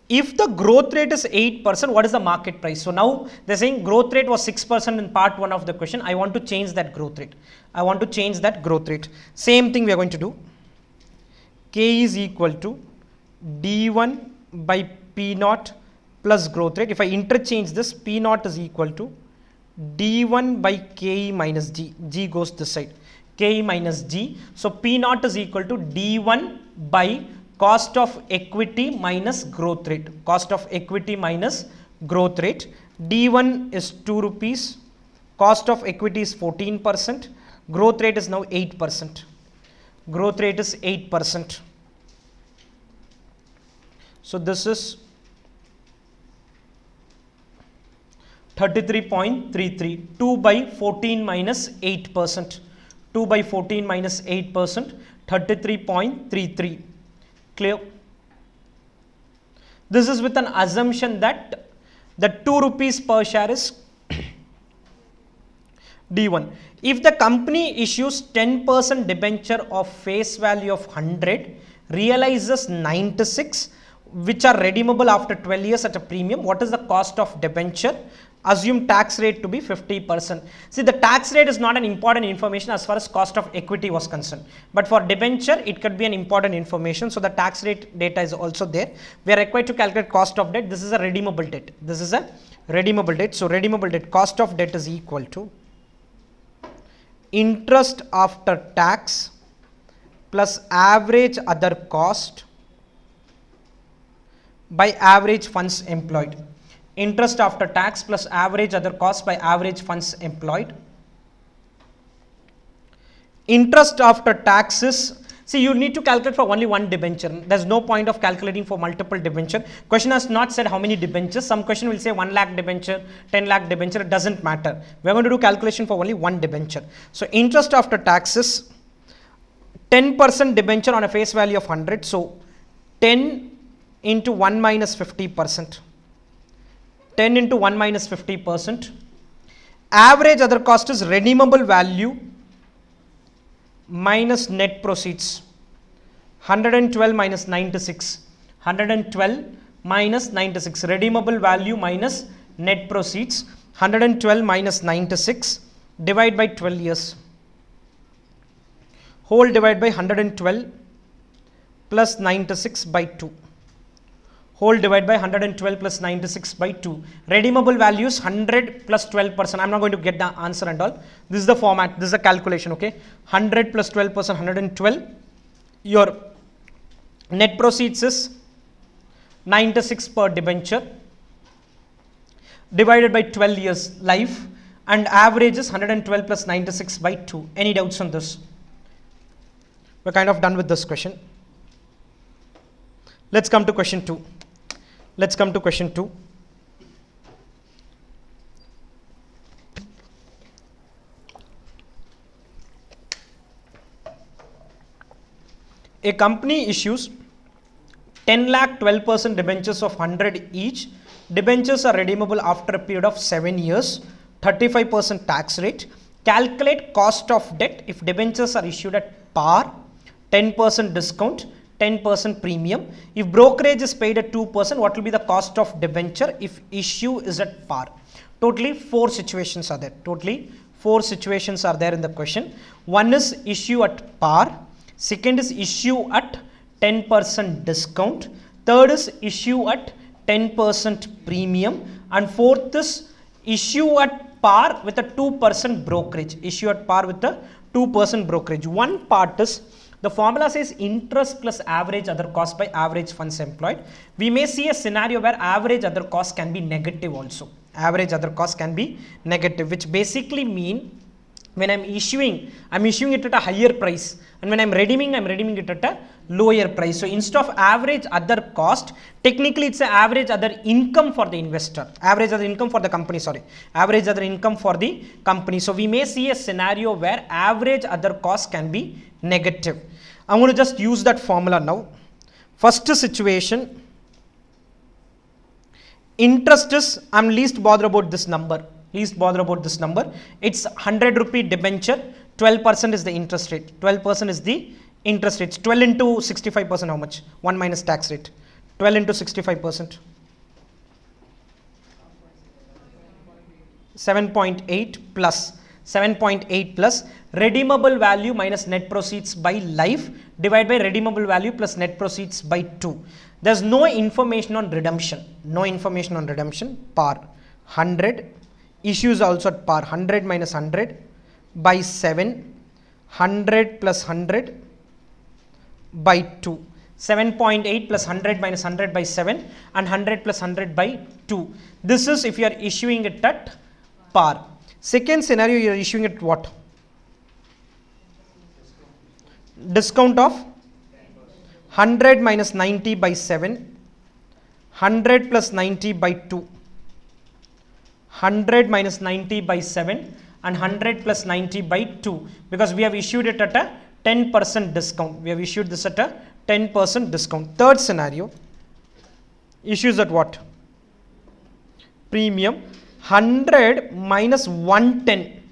If the growth rate is 8%, what is the market price? So now they're saying growth rate was 6% in part 1 of the question. I want to change that growth rate. I want to change that growth rate. Same thing we are going to do. K is equal to D1 by P naught plus growth rate. If I interchange this, P naught is equal to D1 by Ke minus G. G goes this side. Ke minus G. So P naught is equal to D1 by cost of equity minus growth rate. Cost of equity minus growth rate. D1 is 2 rupees. Cost of equity is 14%. Growth rate is now 8%. Growth rate is 8%. So this is 33.33. 2 by 14 minus 8%. 2 by 14 minus 8%. 33.33. Clear? This is with an assumption that the 2 rupees per share is D1. If the company issues 10% debenture of face value of 100, realizes 96, which are redeemable after 12 years at a premium, what is the cost of debenture? Assume tax rate to be 50%. See, the tax rate is not an important information as far as cost of equity was concerned. But for debenture, it could be an important information. So the tax rate data is also there. We are required to calculate cost of debt. This is a redeemable debt. This is a redeemable debt. So redeemable debt, cost of debt is equal to interest after tax plus average other cost by average funds employed. Interest after tax plus average other costs by average funds employed. Interest after taxes, see, you need to calculate for only one debenture. There's no point of calculating for multiple debenture. Question has not said how many debentures. Some question will say 1 lakh debenture, 10 lakh debenture. It doesn't matter. We're going to do calculation for only one debenture. So interest after taxes, 10% debenture on a face value of 100. So 10 into 1 minus 50%. 10 into 1 minus 50%. Average other cost is redeemable value minus net proceeds. 112 minus 96. 112 minus 96. Redeemable value minus net proceeds. 112 minus 96. Divide by 12 years. Whole divide by 112 plus 96 by 2. Whole divide by 112 plus 96 by 2. Redeemable values 100 plus 12%. I'm not going to get the answer and all. This is the format. This is the calculation. Okay. 100 plus 12%, 112. Your net proceeds is 96 per debenture divided by 12 years life, and average is 112 plus 96 by 2. Any doubts on this? We're kind of done with this question. Let's come to question 2. Let's come to question 2. A company issues 10 lakh 12% debentures of 100 each. Debentures are redeemable after a period of 7 years. 35% tax rate. Calculate cost of debt if debentures are issued at par. 10% discount. 10% premium. If brokerage is paid at 2%, what will be the cost of debenture if issue is at par? Totally 4 situations are there. Totally 4 situations are there in the question. One is issue at par. Second is issue at 10% discount. Third is issue at 10% premium. And fourth is issue at par with a 2% brokerage. Issue at par with a 2% brokerage. One part is, the formula says interest plus average other cost by average funds employed. We may see a scenario where average other cost can be negative also. Average other cost can be negative, which basically mean when I'm issuing it at a higher price, and when I'm redeeming it at a lower price. So instead of average other cost, technically it's an average other income for the investor, average other income for the company, average other income for the company. So we may see a scenario where average other cost can be negative. I'm going to just use that formula now. First situation, interest is, I'm least bothered about this number. Least bother about this number. It's 100 rupee debenture. 12% is the interest rate. 12% is the interest rate. 12 into 65%, how much? 1 minus tax rate. 12 into 65%. 7.8 plus 7.8 plus redeemable value minus net proceeds by life divided by redeemable value plus net proceeds by 2. There's no information on redemption. No information on redemption. Par 100. Issues also at par. 100 minus 100 by 7. 100 plus 100 by 2. 7.8 plus 100 minus 100 by 7 and 100 plus 100 by 2. This is if you are issuing it at par. Second scenario, you are issuing it what? Discount of 100 minus 90 by 7. 100 plus 90 by 2. 100 minus 90 by 7 and 100 plus 90 by 2, because we have issued it at a 10% discount. We have issued this at a 10% discount. Third scenario, issues at what? Premium. 100 minus 110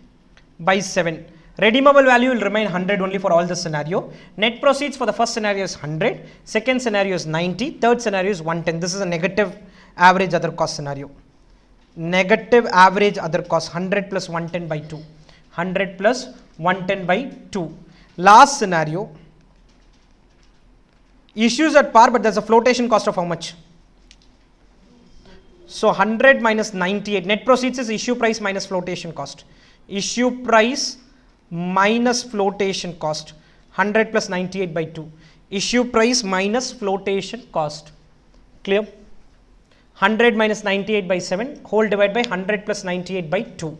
by 7. Redeemable value will remain 100 only for all the scenario. Net proceeds for the first scenario is 100. Second scenario is 90. Third scenario is 110. This is a negative average other cost scenario. Negative average other cost, 100 plus 110 by 2. 100 plus 110 by 2. Last scenario, issues at par, but there's a flotation cost of how much? So 100 minus 98. Net proceeds is issue price minus flotation cost. Issue price minus flotation cost. 100 plus 98 by 2. Issue price minus flotation cost. Clear? 100 minus 98 by 7, whole divided by 100 plus 98 by 2.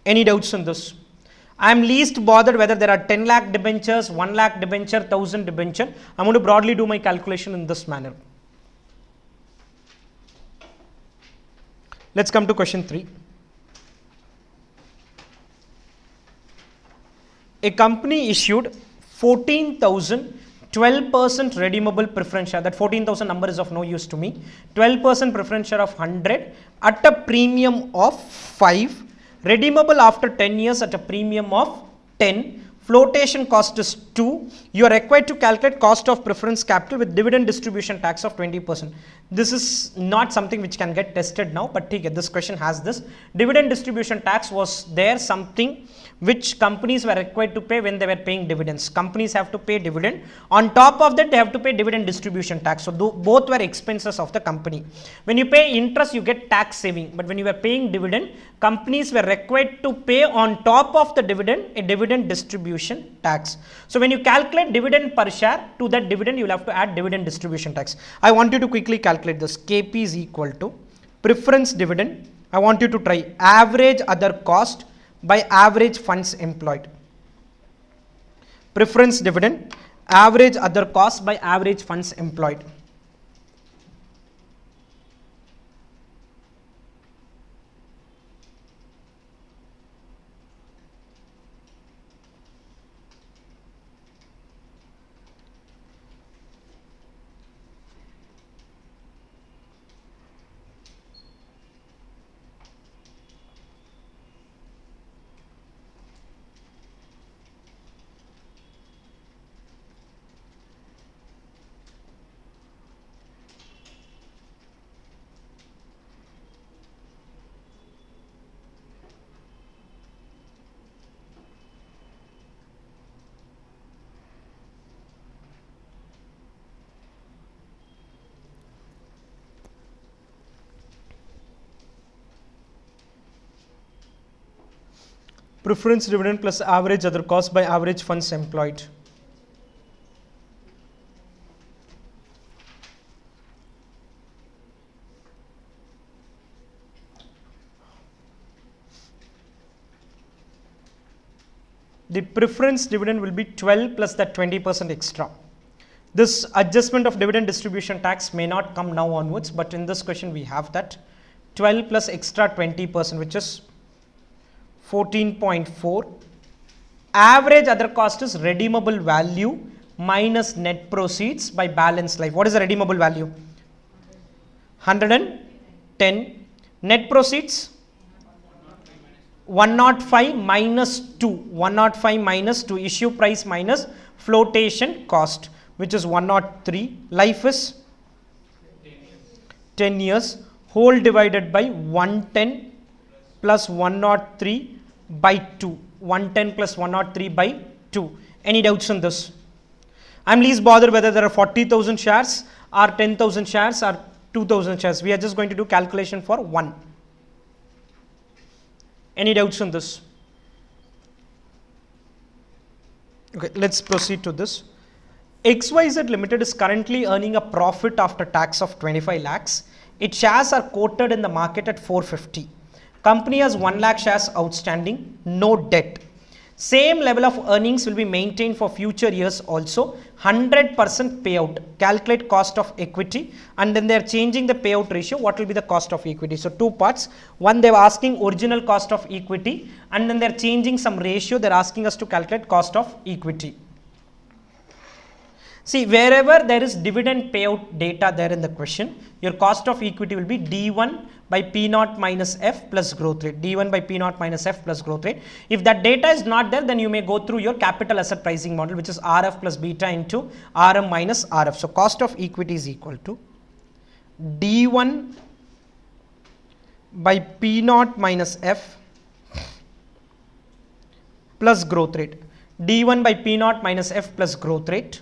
Any doubts on this? I am least bothered whether there are 10 lakh debentures, 1 lakh debenture, 1000 debenture. I am going to broadly do my calculation in this manner. Let's come to question 3. A company issued 14,000 12% redeemable preference share. That 14,000 number is of no use to me. 12% preference share of 100 at a premium of 5. Redeemable after 10 years at a premium of 10. Flotation cost is 2. You are required to calculate cost of preference capital with dividend distribution tax of 20%. This is not something which can get tested now, but this question has this. Dividend distribution tax was there something which companies were required to pay when they were paying dividends. Companies have to pay dividend. On top of that, they have to pay dividend distribution tax. So both were expenses of the company. When you pay interest, you get tax saving. But when you were paying dividend, companies were required to pay on top of the dividend a dividend distribution tax. So when you calculate dividend per share, to that dividend you will have to add dividend distribution tax. I want you to quickly calculate this. KP is equal to preference dividend. I want you to try average other cost by average funds employed. Preference dividend, average other cost by average funds employed. Preference dividend plus average other cost by average funds employed. The preference dividend will be 12 plus that 20% extra. This adjustment of dividend distribution tax may not come now onwards, but in this question we have that 12 plus extra 20%, which is 14.4. Average other cost is redeemable value minus net proceeds by balance life. What is the redeemable value? 110. Net proceeds 105 minus 2. 105 minus 2. Issue price minus flotation cost, which is 103. Life is 10 years. Whole divided by 110 plus 103 by 2. 110 plus 103 by 2. Any doubts on this? I'm least bothered whether there are 40,000 shares or 10,000 shares or 2,000 shares. We are just going to do calculation for 1. Any doubts on this? Okay, let's proceed to this. XYZ Limited is currently earning a profit after tax of 25 lakhs. Its shares are quoted in the market at 450. Company has 1 lakh shares outstanding, no debt. Same level of earnings will be maintained for future years also. 100% payout. Calculate cost of equity, and then they are changing the payout ratio. What will be the cost of equity? So two parts. One, they are asking original cost of equity, and then they are changing some ratio. They are asking us to calculate cost of equity. See, wherever there is dividend payout data there in the question, your cost of equity will be D1 by P0 minus F plus growth rate. D1 by P0 minus F plus growth rate. If that data is not there, then you may go through your capital asset pricing model, which is RF plus beta into RM minus RF. So cost of equity is equal to D1 by P0 minus F plus growth rate. D1 by P0 minus F plus growth rate.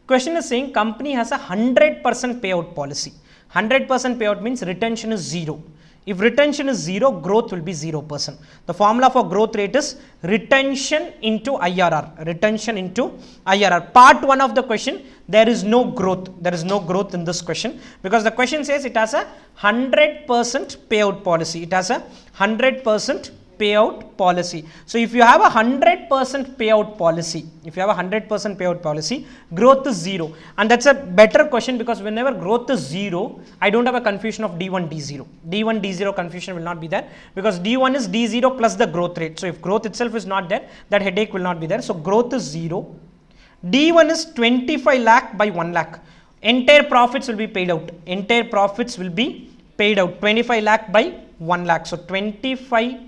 Question is saying company has a 100% payout policy. 100% payout means retention is 0. If retention is 0, growth will be 0%. The formula for growth rate is retention into IRR. Retention into IRR. Part 1 of the question, there is no growth. There is no growth in this question because the question says it has a 100% payout policy. It has a 100% payout policy. So if you have a 100% payout policy, growth is 0, and that's a better question because whenever growth is 0, I don't have a confusion of D1 D0. D1 D0 confusion will not be there because D1 is D0 plus the growth rate. So if growth itself is not there, that headache will not be there. So growth is 0. D1 is 25 lakh by 1 lakh. Entire profits will be paid out. Entire profits will be paid out 25 lakh by 1 lakh. So 25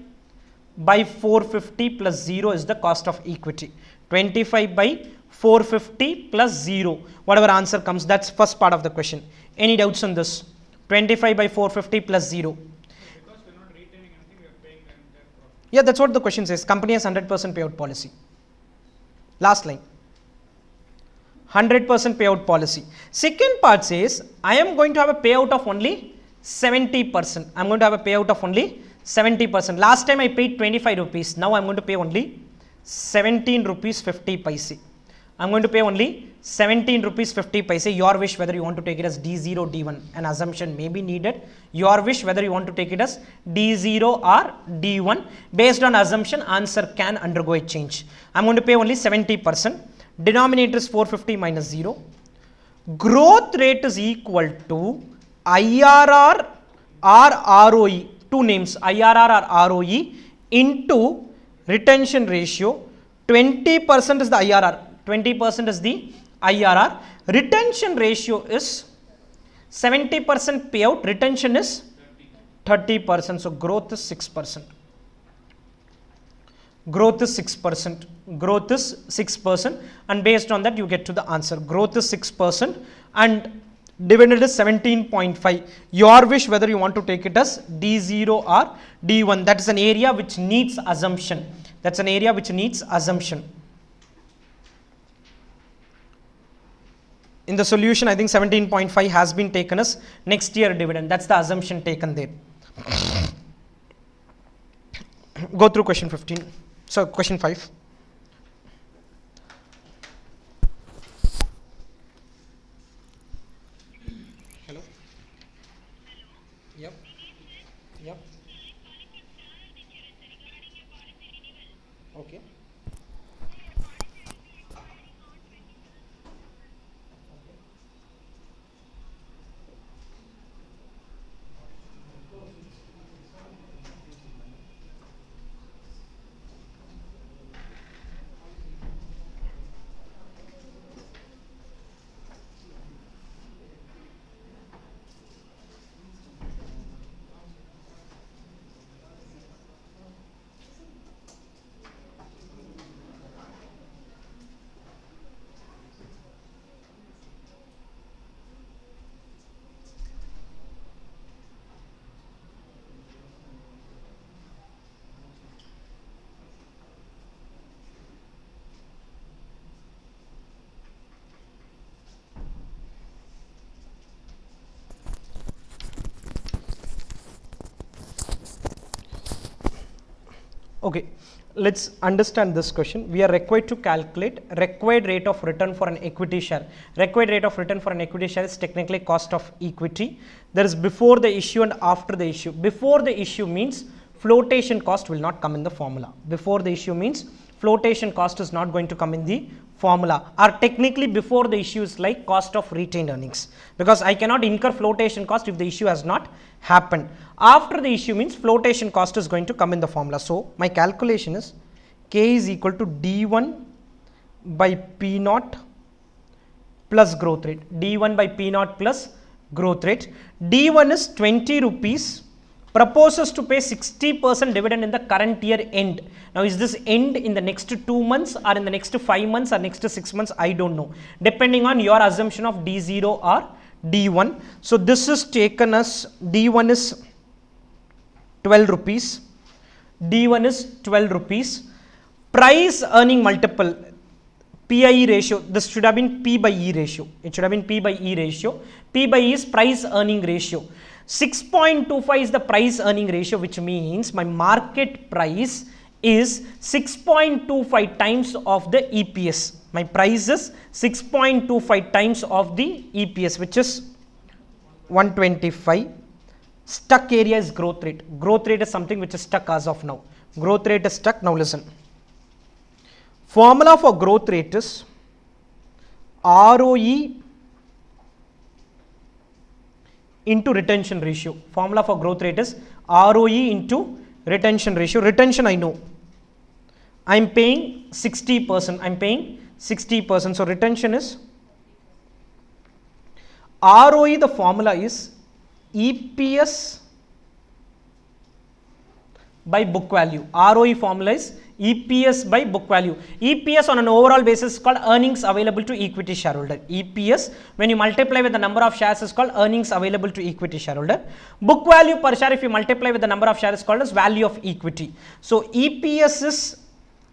by 450 plus 0 is the cost of equity. 25 by 450 plus 0. Whatever answer comes, that's first part of the question. Any doubts on this? 25 by 450 plus 0. Because we're not retaining anything, we are paying the entire profit. Yeah, that's what the question says. Company has 100% payout policy. Last line. 100% payout policy. Second part says, I am going to have a payout of only 70%. I'm going to have a payout of only 70%. Last time I paid 25 rupees. Now I'm going to pay only 17 rupees 50 paise. I'm going to pay only 17 rupees 50 paise. Your wish whether you want to take it as D0, D1. An assumption may be needed. Your wish whether you want to take it as D0 or D1. Based on assumption, answer can undergo a change. I'm going to pay only 70%. Denominator is 450 minus 0. Growth rate is equal to IRR or ROE. Two names, IRR or ROE into retention ratio. 20% is the IRR. 20% is the IRR. Retention ratio is 70% payout. Retention is 30%. So growth is 6%. Growth is 6%. Growth is 6%. And based on that, you get to the answer. Growth is 6% and dividend is 17.5. Your wish whether you want to take it as D0 or D1. That is an area which needs assumption. That's an area which needs assumption. In the solution, I think 17.5 has been taken as next year dividend. That's the assumption taken there. Go through question 15. So question 5. Hello. Yep. Yep. Okay. Okay, let's understand this question. We are required to calculate required rate of return for an equity share. Required rate of return for an equity share is technically cost of equity. There is before the issue and after the issue. Before the issue means flotation cost will not come in the formula. Before the issue means flotation cost is not going to come in the formula, or technically before the issue is like cost of retained earnings, because I cannot incur flotation cost if the issue has not happened. After the issue means flotation cost is going to come in the formula. So my calculation is K is equal to D1 by P naught plus growth rate. D1 by P naught plus growth rate. D1 is 20 rupees, proposes to pay 60% dividend in the current year end. Now is this end in the next 2 months or in the next 5 months or next 6 months? I don't know, depending on your assumption of D0 or D1. So this is taken as D1 is 12 rupees. D1 is 12 rupees. Price earning multiple, PIE ratio, this should have been P by E ratio. It should have been P by E ratio. P by E is price earning ratio. 6.25 is the price earning ratio, which means my market price is 6.25 times of the EPS. My price is 6.25 times of the EPS, which is 125. Stuck area is growth rate. Growth rate is something which is stuck as of now. Growth rate is stuck. Now listen. Formula for growth rate is ROE into retention ratio. Formula for growth rate is ROE into retention ratio. Retention I know. I am paying 60%. I am paying 60%. So retention is ROE, the formula is EPS by book value. ROE formula is EPS by book value. EPS on an overall basis is called earnings available to equity shareholder. EPS when you multiply with the number of shares is called earnings available to equity shareholder. Book value per share if you multiply with the number of shares is called as value of equity. So EPS is,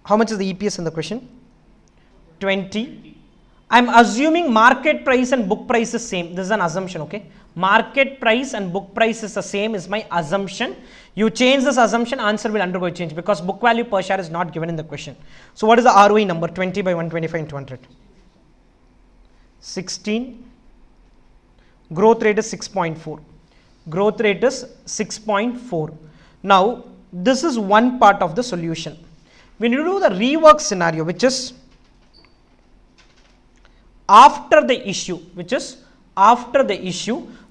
how much is the EPS in the question? 20. I am assuming market price and book price is same. This is an assumption, okay? Market price and book price is the same is my assumption. You change this assumption, answer will undergo a change because book value per share is not given in the question. So what is the ROE number? 20 by 125 into 100. 16. Growth rate is 6.4. Growth rate is 6.4. Now, this is one part of the solution. When you do the rework scenario, which is after the issue,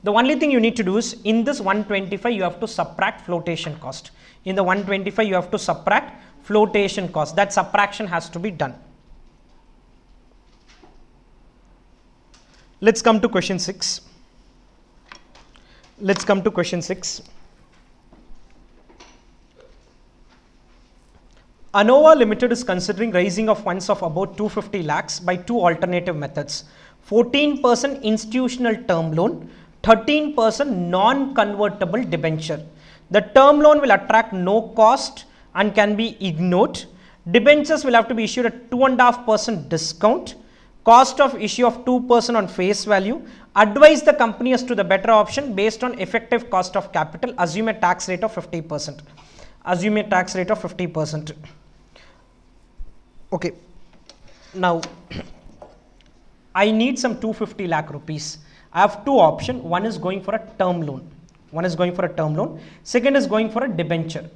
the only thing you need to do is in this 125 you have to subtract flotation cost. In the 125 you have to subtract flotation cost. That subtraction has to be done. Let's come to question 6. ANOVA Limited is considering raising of funds of about 250 lakhs by two alternative methods. 14% institutional term loan, 13% non-convertible debenture. The term loan will attract no cost and can be ignored. Debentures will have to be issued at 2.5% discount. Cost of issue of 2% on face value. Advise the company as to the better option based on effective cost of capital. Assume a tax rate of 50%. Okay. Now, I need some 250 lakh rupees. I have two options. One is going for a term loan. Second is going for a debenture.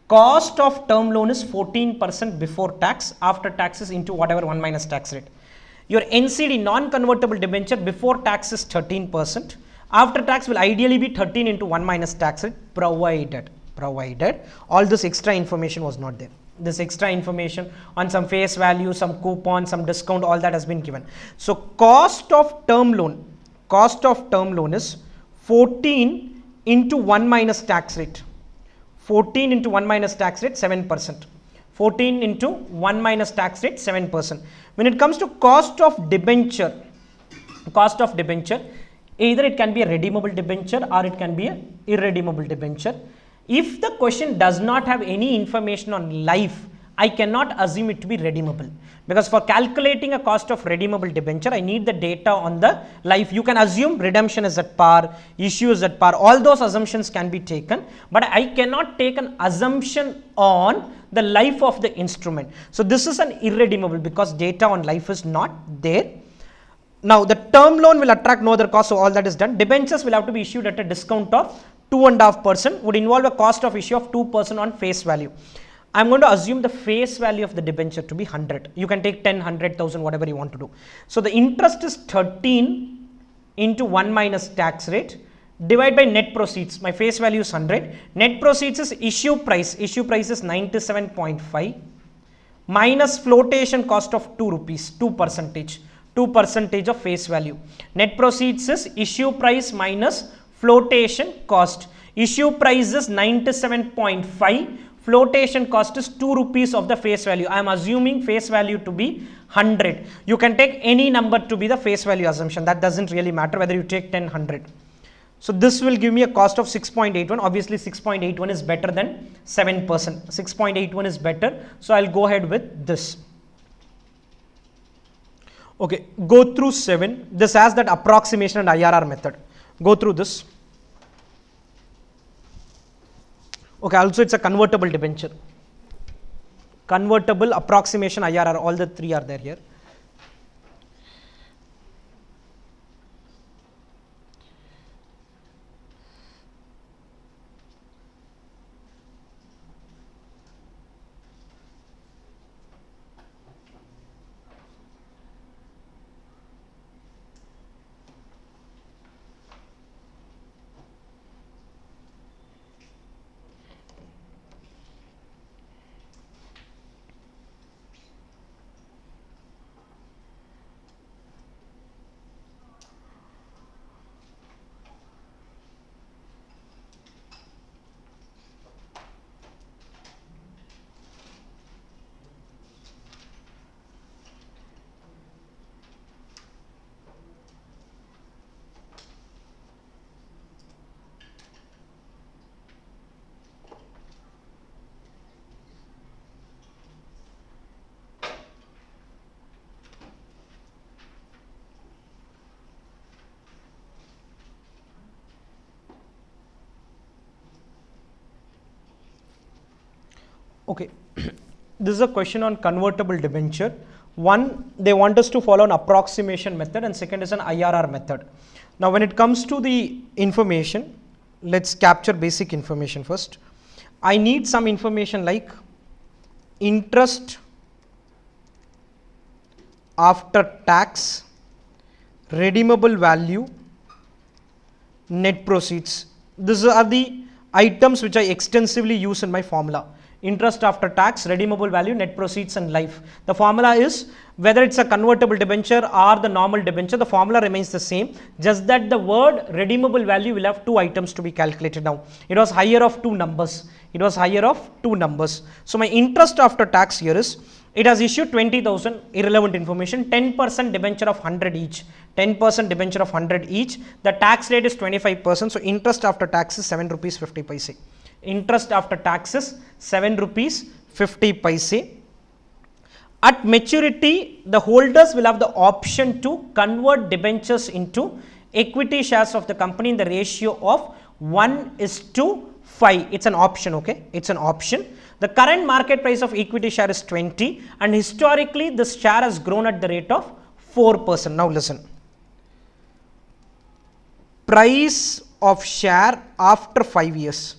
Cost of term loan is 14% before tax. After tax is into whatever 1 minus tax rate. Your NCD non-convertible debenture before tax is 13%. After tax will ideally be 13 into 1 minus tax rate provided all this extra information was not there. This extra information on some face value, some coupon, some discount, all that has been given. So cost of term loan is 14 into 1 minus tax rate. 14 into 1 minus tax rate 7%. 14 into 1 minus tax rate 7%. When it comes to cost of debenture, either it can be a redeemable debenture or it can be a irredeemable debenture. If the question does not have any information on life, I cannot assume it to be redeemable, because for calculating a cost of redeemable debenture, I need the data on the life. You can assume redemption is at par, issue is at par, all those assumptions can be taken, but I cannot take an assumption on the life of the instrument. So this is an irredeemable because data on life is not there. Now the term loan will attract no other cost, so all that is done. Debentures will have to be issued at a discount of 2.5%, would involve a cost of issue of 2% on face value. I am going to assume the face value of the debenture to be 100. You can take 10, 100,000, whatever you want to do. So the interest is 13 into 1 minus tax rate divided by net proceeds. My face value is 100. Net proceeds is issue price. Issue price is 97.5 minus flotation cost of 2 rupees, 2% of face value. Net proceeds is issue price minus flotation cost. Issue price is 97.5. Flotation cost is 2 rupees of the face value. I am assuming face value to be 100. You can take any number to be the face value assumption. That doesn't really matter whether you take 10, 100. So this will give me a cost of 6.81. Obviously 6.81 is better than 7%. 6.81 is better. So I'll go ahead with this. Okay, go through 7. This has that approximation and IRR method. Go through this. Okay, also it's a convertible debenture. Convertible, approximation, IRR, all the three are there here. Okay, this is a question on convertible debenture. One, they want us to follow an approximation method, and second is an IRR method. Now, when it comes to the information, let's capture basic information first. I need some information like interest after tax, redeemable value, net proceeds. These are the items which I extensively use in my formula. Interest after tax, redeemable value, net proceeds, and life. The formula is whether it's a convertible debenture or the normal debenture, the formula remains the same, just that the word redeemable value will have two items to be calculated now. It was higher of two numbers. It was higher of two numbers. So my interest after tax here is, it has issued 20,000, irrelevant information, 10% debenture of 100 each, 10% debenture of 100 each. The tax rate is 25%. So interest after tax is 7 rupees 50 paise. Interest after tax is 7 rupees 50 paise. At maturity, the holders will have the option to convert debentures into equity shares of the company in the ratio of 1:5. It's an option, okay? It's an option. The current market price of equity share is 20, and historically this share has grown at the rate of 4%. Now listen. Price of share after 5 years.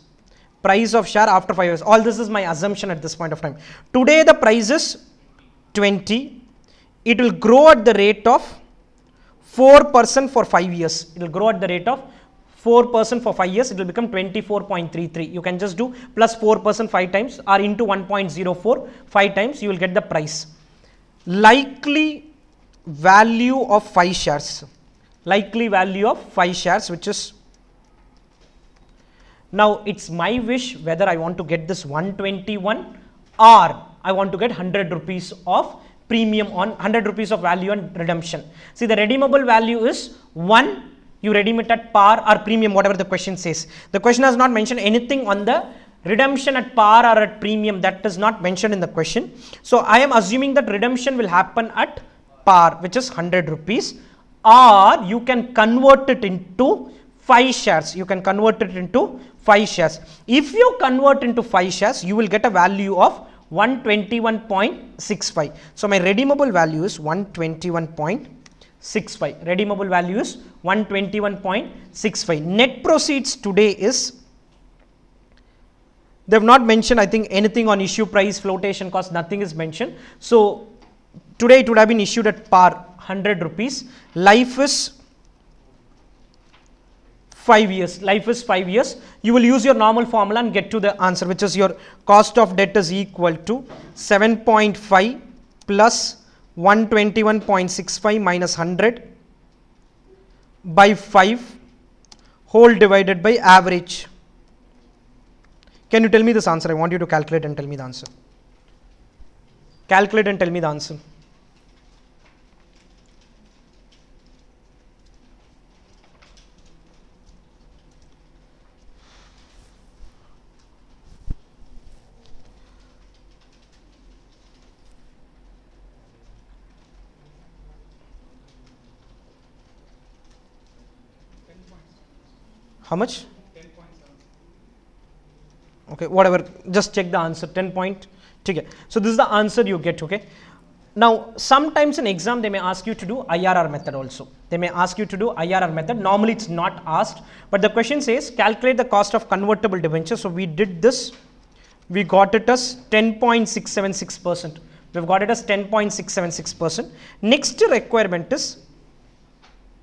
Price of share after 5 years. All this is my assumption at this point of time. Today the price is 20. It will grow at the rate of 4% for 5 years. It will grow at the rate of 4% for 5 years. It will become 24.33. You can just do plus 4% 5 times or into 1.04 5 times. You will get the price. Likely value of 5 shares. Likely value of 5 shares, which is, now it's my wish whether I want to get this 121 or I want to get 100 rupees of premium on 100 rupees of value on redemption. See, the redeemable value is 1. You redeem it at par or premium, whatever the question says. The question has not mentioned anything on the redemption at par or at premium. That is not mentioned in the question. So I am assuming that redemption will happen at par, which is 100 rupees, or you can convert it into 5 shares. You can convert it into 5 shares. If you convert into 5 shares, you will get a value of 121.65. So my redeemable value is 121.65. Redeemable value is 121.65. Net proceeds today is, they have not mentioned, I think, anything on issue price, flotation cost, nothing is mentioned. So today it would have been issued at par, 100 rupees. Life is 5 years. Life is 5 years. You will use your normal formula and get to the answer, which is your cost of debt is equal to 7.5 plus 121.65 minus 100 by 5 whole divided by average. Can you tell me this answer? I want you to calculate and tell me the answer. Calculate and tell me the answer. How much? 10.7. Okay, whatever, just check the answer. 10 point. Okay. So this is the answer you get. Okay. Now sometimes in exam they may ask you to do IRR method also. They may ask you to do IRR method. Normally it's not asked, but the question says calculate the cost of convertible debenture. So we did this. We got it as 10.676%. We've got it as 10.676%. Next requirement is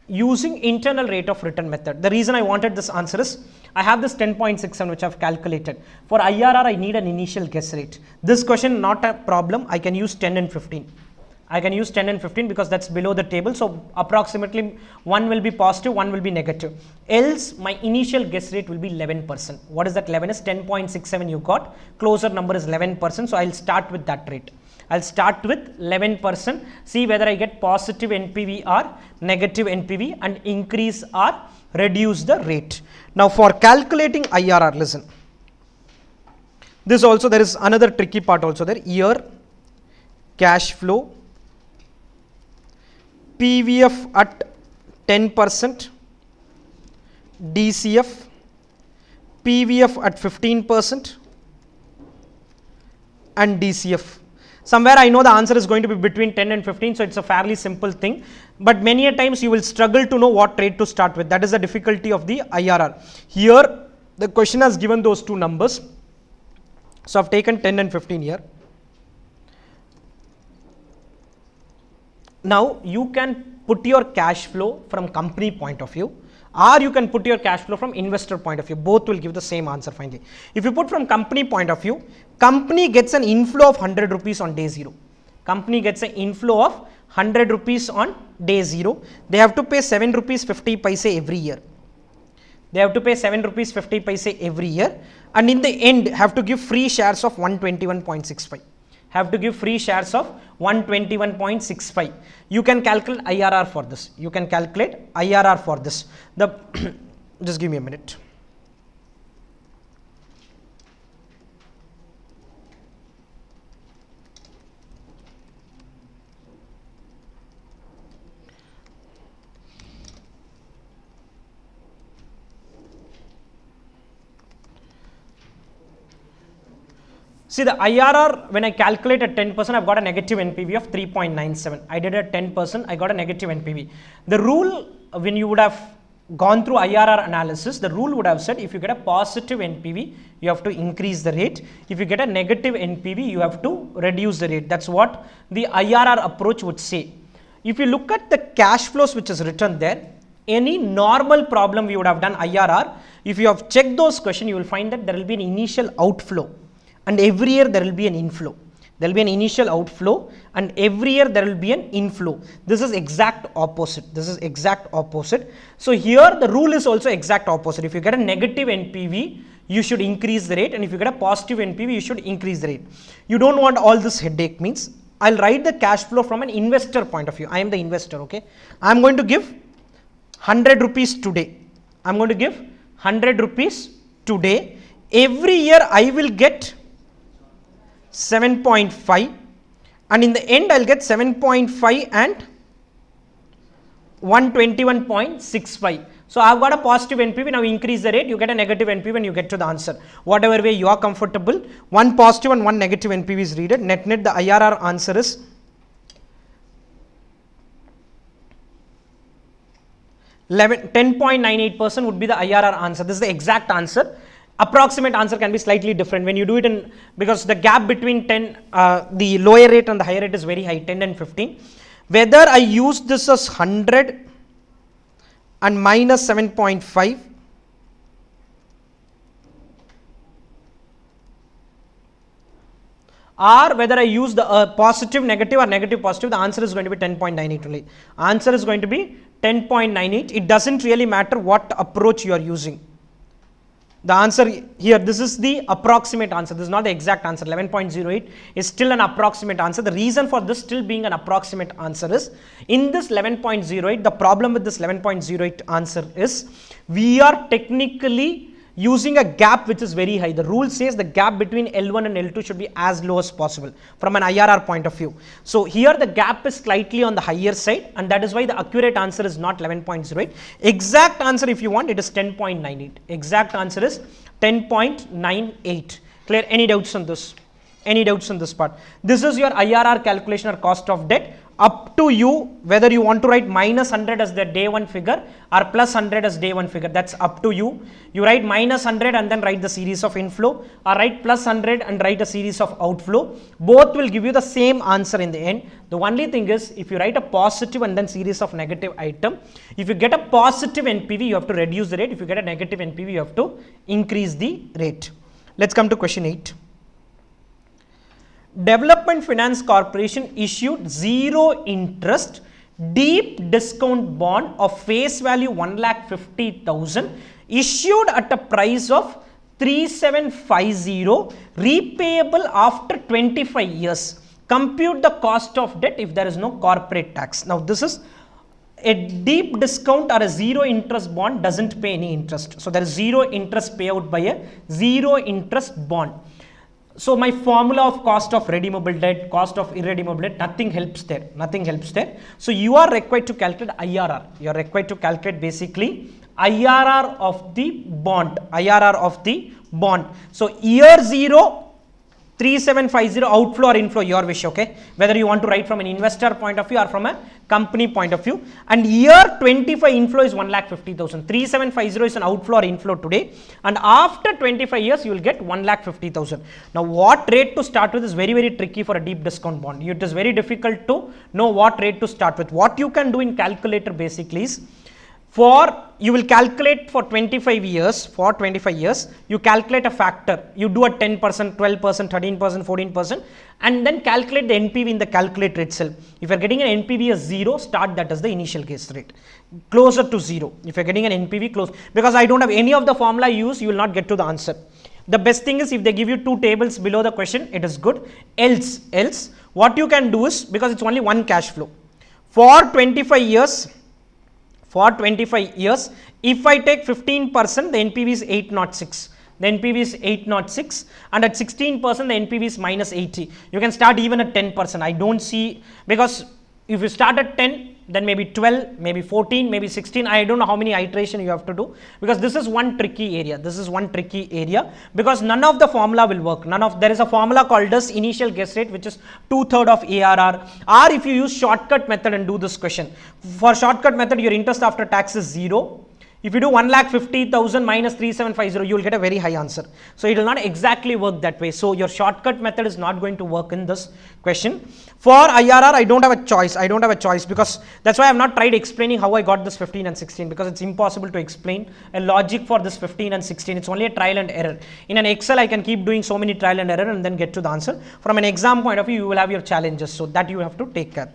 using internal rate of return method. The reason I wanted this answer is I have this 10.67 which I have calculated. For IRR I need an initial guess rate. This question not a problem. I can use 10 and 15. I can use 10 and 15 because that's below the table. So approximately one will be positive, one will be negative. Else my initial guess rate will be 11%. What is that? 11 is 10.67 you got. Closer number is 11%. So I'll start with that rate. I'll start with 11%, see whether I get positive NPV or negative NPV and increase or reduce the rate. Now for calculating IRR, listen. This also, there is another tricky part also there. Year, cash flow, PVF at 10%, DCF, PVF at 15%, and DCF. Somewhere I know the answer is going to be between 10 and 15, so it's a fairly simple thing. But many a times you will struggle to know what trade to start with. That is the difficulty of the IRR. Here the question has given those two numbers. So I've taken 10 and 15 here. Now you can put your cash flow from company point of view, or you can put your cash flow from investor point of view. Both will give the same answer finally. If you put from company point of view, company gets an inflow of 100 rupees on day 0. Company gets an inflow of 100 rupees on day 0. They have to pay 7 rupees 50 paise every year. They have to pay 7 rupees 50 paise every year, and in the end have to give free shares of 121.65. Have to give free shares of 121.65. You can calculate IRR for this. You can calculate IRR for this. Just give me a minute. See, the IRR, when I calculate at 10%, I've got a negative NPV of 3.97. I did at 10%, I got a negative NPV. The rule, when you would have gone through IRR analysis, the rule would have said if you get a positive NPV, you have to increase the rate. If you get a negative NPV, you have to reduce the rate. That's what the IRR approach would say. If you look at the cash flows which is written there, any normal problem we would have done IRR, if you have checked those questions, you will find that there will be an initial outflow. And every year there will be an inflow. There will be an initial outflow, and every year there will be an inflow. This is exact opposite. This is exact opposite. So here the rule is also exact opposite. If you get a negative NPV, you should increase the rate, and if you get a positive NPV, you should increase the rate. You don't want all this headache. Means I'll write the cash flow from an investor point of view. I am the investor, okay? I'm going to give 100 rupees today. I'm going to give 100 rupees today. Every year I will get 7.5, and in the end I'll get 7.5 and 121.65. So I've got a positive NPV. Now increase the rate, you get a negative NPV and you get to the answer. Whatever way you are comfortable, one positive and one negative NPV is readed. Net the IRR answer is 10.98% would be the IRR answer. This is the exact answer. Approximate answer can be slightly different when you do it in, because the gap between 10, the lower rate and the higher rate is very high, 10 and 15. Whether I use this as 100 and minus 7.5, or whether I use the positive, negative or negative, positive, the answer is going to be 10.98 only. Answer is going to be 10.98. It doesn't really matter what approach you are using. The answer here, this is the approximate answer. This is not the exact answer. 11.08 is still an approximate answer. The reason for this still being an approximate answer is, in this 11.08, the problem with this 11.08 answer is, we are technically using a gap which is very high. The rule says the gap between L1 and L2 should be as low as possible from an IRR point of view. So here the gap is slightly on the higher side, and that is why the accurate answer is not 11.08. Exact answer, if you want, it is 10.98. Exact answer is 10.98. Clear? Any doubts on this? Any doubts on this part? This is your IRR calculation or cost of debt. Up to you whether you want to write minus 100 as the day 1 figure or plus 100 as day 1 figure. That's up to you. You write minus 100 and then write the series of inflow, or write plus 100 and write a series of outflow. Both will give you the same answer in the end. The only thing is, if you write a positive and then series of negative item, if you get a positive NPV, you have to reduce the rate. If you get a negative NPV, you have to increase the rate. Let's come to question 8. Development Finance Corporation issued zero interest deep discount bond of face value 1,50,000, issued at a price of 3750, repayable after 25 years. Compute the cost of debt if there is no corporate tax. Now this is a deep discount or a zero interest bond, doesn't pay any interest. So there is zero interest payout by a zero interest bond. So my formula of cost of redeemable debt, cost of irredeemable debt, nothing helps there. Nothing helps there. So you are required to calculate IRR. You are required to calculate basically IRR of the bond. IRR of the bond. So year 0, 3750 outflow or inflow, your wish, okay? Whether you want to write from an investor point of view or from a company point of view. And year 25 inflow is 1,50,000. 3750 is an outflow or inflow today, and after 25 years you will get 1,50,000. Now what rate to start with is very, very tricky for a deep discount bond. It is very difficult to know what rate to start with. What you can do in calculator basically is, you will calculate for 25 years, you calculate a factor, you do a 10%, 12%, 13%, 14%, and then calculate the NPV in the calculator itself. If you are getting an NPV as 0, start that as the initial guess rate, closer to 0. If you are getting an NPV close, because I don't have any of the formula used, you will not get to the answer. The best thing is if they give you 2 tables below the question, it is good. Else, what you can do is, because it's only one cash flow, for 25 years, if I take 15%, the NPV is 806. The NPV is 806, and at 16%, the NPV is minus 80. You can start even at 10%. I don't see, because if you start at 10, then maybe 12, maybe 14, maybe 16. I don't know how many iteration you have to do, because this is one tricky area. Because none of the formula will work. There is a formula called as initial guess rate, which is 2/3 of ARR. Or if you use shortcut method and do this question, for shortcut method, your interest after tax is 0. If you do 1,50,000 minus 3750, you will get a very high answer. So it will not exactly work that way. So your shortcut method is not going to work in this question. For IRR, I don't have a choice, because that's why I have not tried explaining how I got this 15 and 16, because it's impossible to explain a logic for this 15 and 16. It's only a trial and error. In an Excel, I can keep doing so many trial and error and then get to the answer. From an exam point of view, you will have your challenges, so that you have to take care.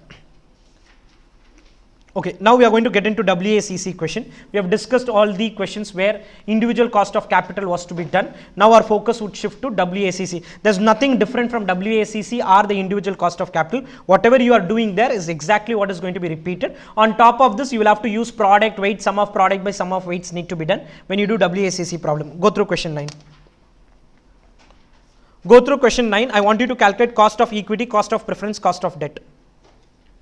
Okay, now we are going to get into WACC question. We have discussed all the questions where individual cost of capital was to be done. Now our focus would shift to WACC. There's nothing different from WACC or the individual cost of capital. Whatever you are doing there is exactly what is going to be repeated. On top of this, you will have to use product weight, sum of product by sum of weights need to be done when you do WACC problem. Go through question 9. I want you to calculate cost of equity, cost of preference, cost of debt.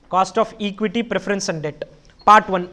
Cost of equity, preference and debt. Part 1.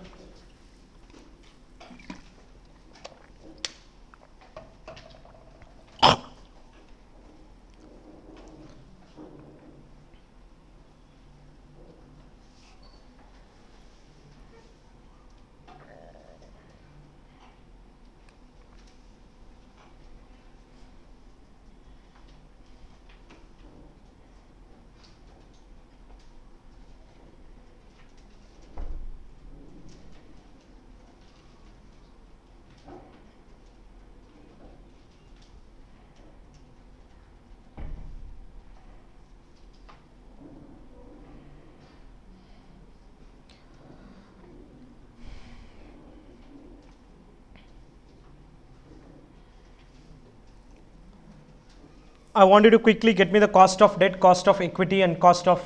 I want you to quickly get me the cost of debt, cost of equity and cost of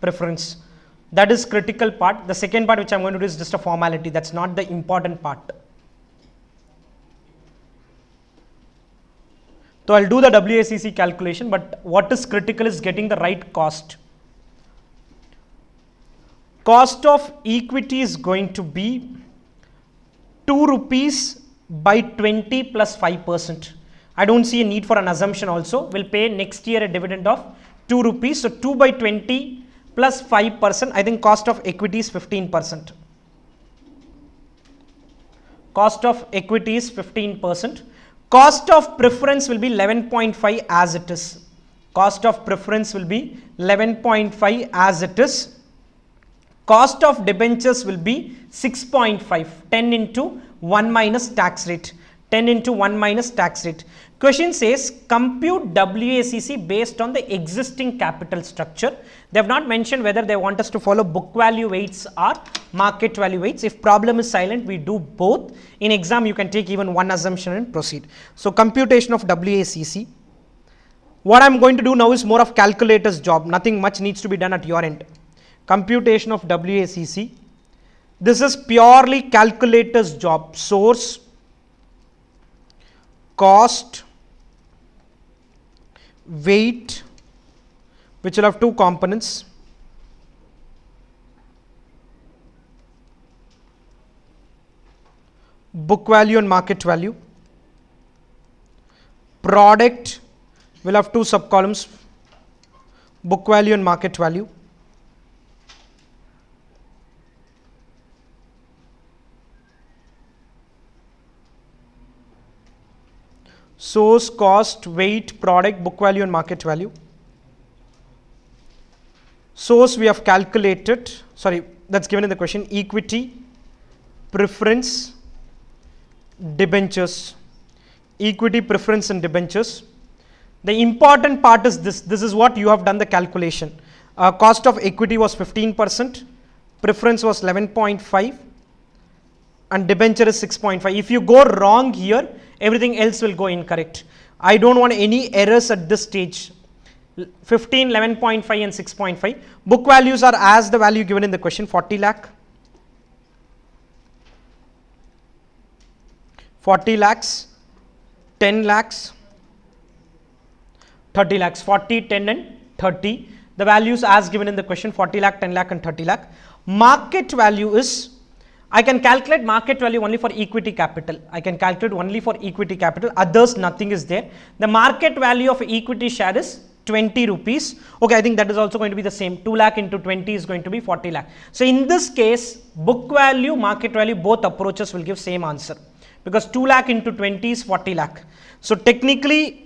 preference. That is critical part. The second part which I am going to do is just a formality. That's not the important part. So I'll do the WACC calculation, but what is critical is getting the right cost. Cost of equity is going to be 2 rupees by 20 plus 5%. I don't see a need for an assumption also. We'll pay next year a dividend of 2 rupees. So 2 by 20 plus 5%. I think cost of equity is 15%. Cost of equity is 15%. Cost of preference will be 11.5 as it is. Cost of preference will be 11.5 as it is. Cost of debentures will be 6.5. 10 into 1 minus tax rate. 10 into 1 minus tax rate. Question says compute WACC based on the existing capital structure. They have not mentioned whether they want us to follow book value weights or market value weights. If problem is silent, we do both. In exam, you can take even one assumption and proceed. So computation of WACC. What I am going to do now is more of calculator's job. Nothing much needs to be done at your end. Computation of WACC. This is purely calculator's job. Source, cost, weight, which will have two components, book value and market value, product, We'll have two sub-columns, book value and market value. Source, cost, weight, product, book value and market value. Source we have calculated, sorry, that's given in the question, equity, preference, debentures. Equity, preference and debentures. The important part is this is what you have done the calculation. Cost of equity was 15%, preference was 11.5 and debenture is 6.5. If you go wrong here, everything else will go incorrect. I don't want any errors at this stage. 15, 11.5 and 6.5. Book values are as the value given in the question, 40 lakh. 40 lakhs, 10 lakhs, 30 lakhs, 40, 10 and 30. The values as given in the question, 40 lakh, 10 lakh and 30 lakh. Market value is, I can calculate market value only for equity capital. I can calculate only for equity capital, others nothing is there. The market value of equity share is 20 rupees. Okay, I think that is also going to be the same. 2 lakh into 20 is going to be 40 lakh. So in this case, book value, market value, both approaches will give same answer, because 2 lakh into 20 is 40 lakh. So technically,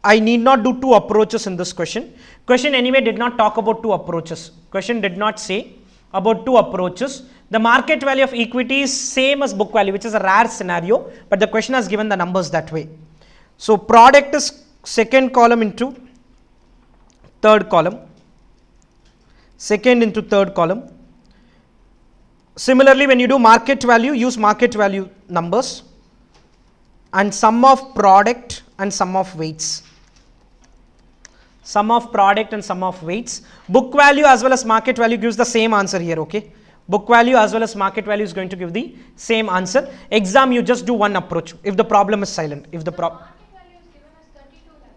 I need not do two approaches in this question. Question anyway did not talk about two approaches. Question did not say about two approaches. The market value of equity is same as book value, which is a rare scenario, but the question has given the numbers that way. So product is second column into third column, second into third column. Similarly, when you do market value, use market value numbers and sum of product and sum of weights. Sum of product and sum of weights. Book value as well as market value gives the same answer here, okay. Book value as well as market value is going to give the same answer. Exam, you just do one approach if the problem is silent. If the market value is given as 32 lakhs.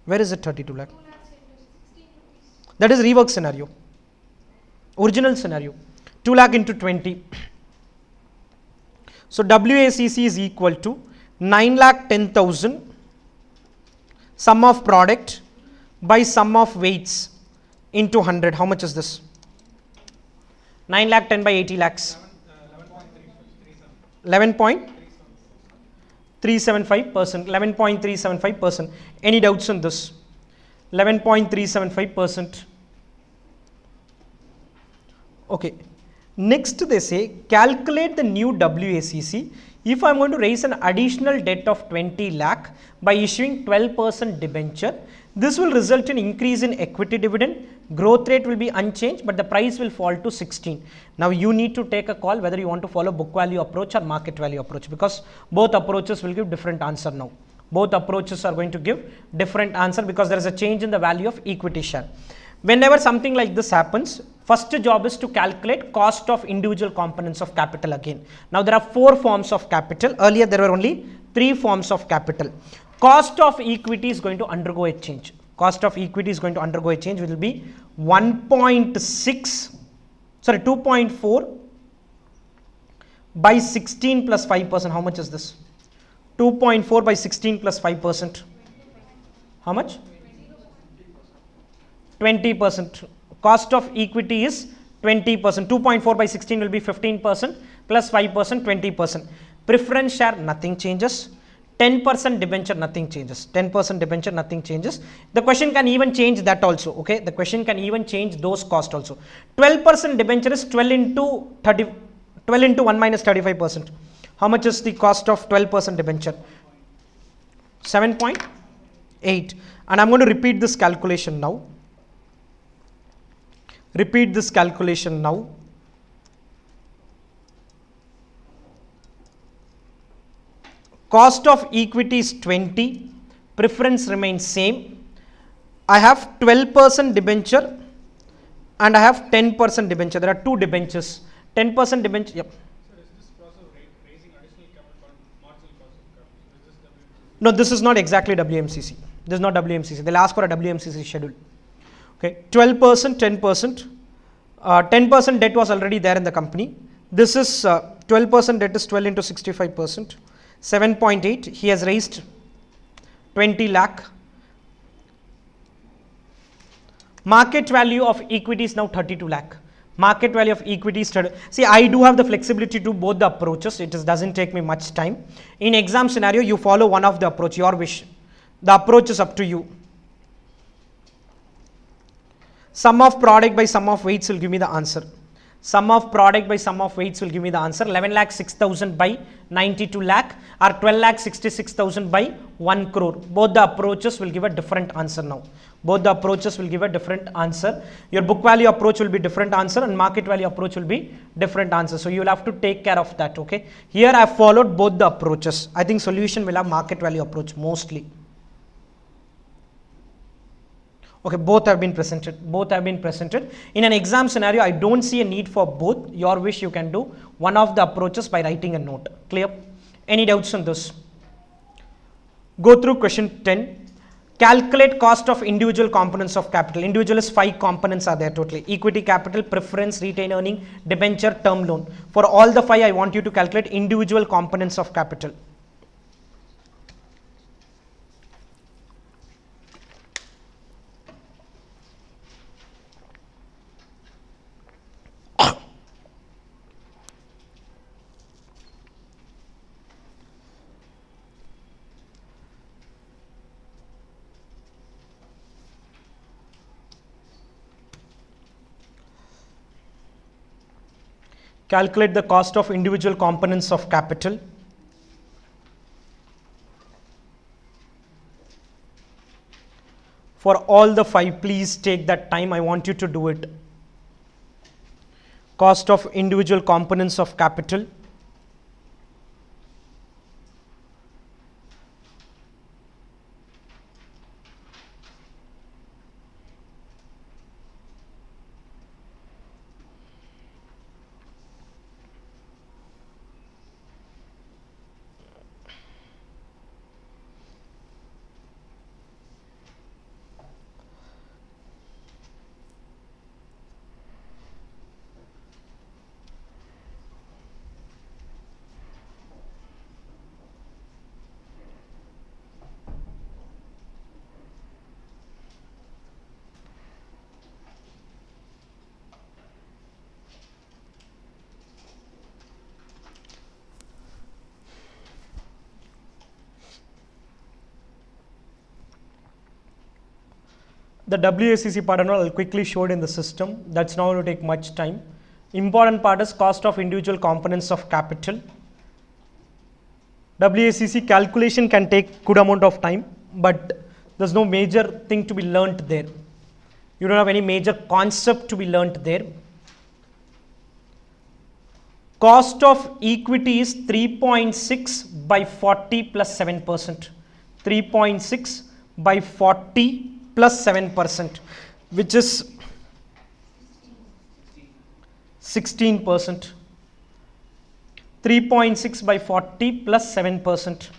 Where is it 32 lakh? 2 lakhs into 16 rupees. That is rework scenario. Original scenario. 2 lakh into 20. So WACC is equal to 9 lakh 10,000 sum of product by sum of weights into 100. How much is this? 9 lakh 10 by 80 lakhs. 11.375%. 11.375%. Any doubts on this? 11.375%. Okay. Next they say calculate the new WACC if I am going to raise an additional debt of 20 lakh by issuing 12% debenture. This will result in increase in equity dividend, growth rate will be unchanged, but the price will fall to 16. Now you need to take a call whether you want to follow book value approach or market value approach, because both approaches will give different answer now. Both approaches are going to give different answer because there is a change in the value of equity share. Whenever something like this happens, first job is to calculate cost of individual components of capital again. Now there are 4 forms of capital. Earlier there were only 3 forms of capital. Cost of equity is going to undergo a change. Cost of equity is going to undergo a change, which will be 2.4 by 16 plus 5%. How much is this? 2.4 by 16 plus 5%. How much? 20%. Cost of equity is 20%. 2.4 by 16 will be 15% plus 5%, 20%. Preference share, nothing changes. 10% debenture, nothing changes. 10% debenture, nothing changes. The question can even change that also. Okay, the question can even change those costs also. 12% debenture is 12 into 1 minus 35%. How much is the cost of 12% debenture? 7.8. And I'm going to repeat this calculation now. Repeat this calculation now. Cost of equity is 20, preference remains same. I have 12% debenture and I have 10% debenture. There are 2 debentures. 10% debenture, yep. So is this process of raising additional capital marginal cost of capital? Is this WMCC? No, this is not exactly WMCC. This is not WMCC. They'll ask for a WMCC schedule. Okay, 12%, 10%. 10% debt was already there in the company. This is 12% debt is 12 into 65%. 7.8. He has raised 20 lakh. Market value of equity is now 32 lakh. Market value of equity is see, I do have the flexibility to both the approaches. It doesn't take me much time. In exam scenario, you follow one of the approach, your wish. The approach is up to you. Sum of product by sum of weights will give me the answer. Sum of product by sum of weights will give me the answer. 11 lakh 6,000 by 92 lakh or 12 lakh 66,000 by 1 crore. Both the approaches will give a different answer now. Both the approaches will give a different answer. Your book value approach will be different answer and market value approach will be different answer. So you will have to take care of that, okay. Here I have followed both the approaches. I think solution will have market value approach mostly. Okay, both have been presented. Both have been presented. In an exam scenario, I don't see a need for both. Your wish, you can do one of the approaches by writing a note. Clear? Any doubts on this? Go through question 10. Calculate cost of individual components of capital. Individual is 5 components are there totally. Equity, capital, preference, retained earning, debenture, term loan. For all the 5, I want you to calculate individual components of capital. Calculate the cost of individual components of capital. For all the 5, please take that time. I want you to do it. Cost of individual components of capital. The WACC part I'll quickly show it in the system. That's not going to take much time. Important part is cost of individual components of capital. WACC calculation can take good amount of time, but there's no major thing to be learnt there. You don't have any major concept to be learnt there. Cost of equity is 3.6 by 40 plus 7%. 3.6 by 40 plus 7%, which is 16%. 3.6 by 40 plus 7%.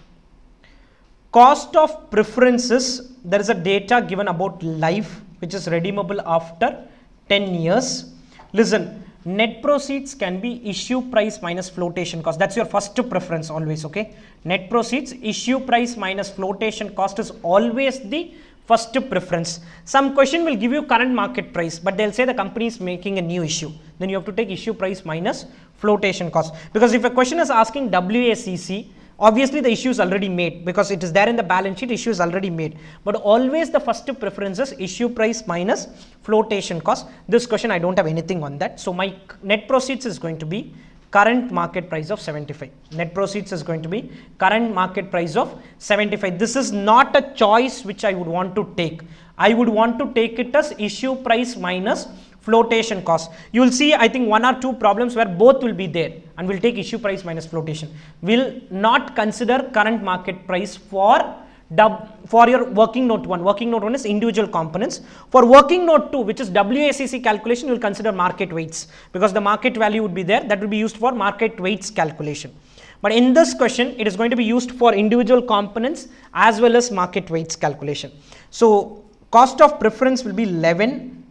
Cost of preferences, there is a data given about life which is redeemable after 10 years. Listen, net proceeds can be issue price minus flotation cost. That's your first preference always, okay. Net proceeds, issue price minus flotation cost is always the first preference. Some question will give you current market price, but they'll say the company is making a new issue. Then you have to take issue price minus flotation cost. Because if a question is asking WACC, obviously the issue is already made because it is there in the balance sheet, issue is already made. But always the first preference is issue price minus flotation cost. This question I don't have anything on that. So my net proceeds is going to be current market price of 75. Net proceeds is going to be current market price of 75. This is not a choice which I would want to take. I would want to take it as issue price minus flotation cost. You will see, I think 1 or 2 problems where both will be there, and we'll take issue price minus flotation. We'll not consider current market price for your working note 1. Working note 1 is individual components. For working note 2, which is WACC calculation, you will consider market weights because the market value would be there. That will be used for market weights calculation. But in this question, it is going to be used for individual components as well as market weights calculation. So cost of preference will be 11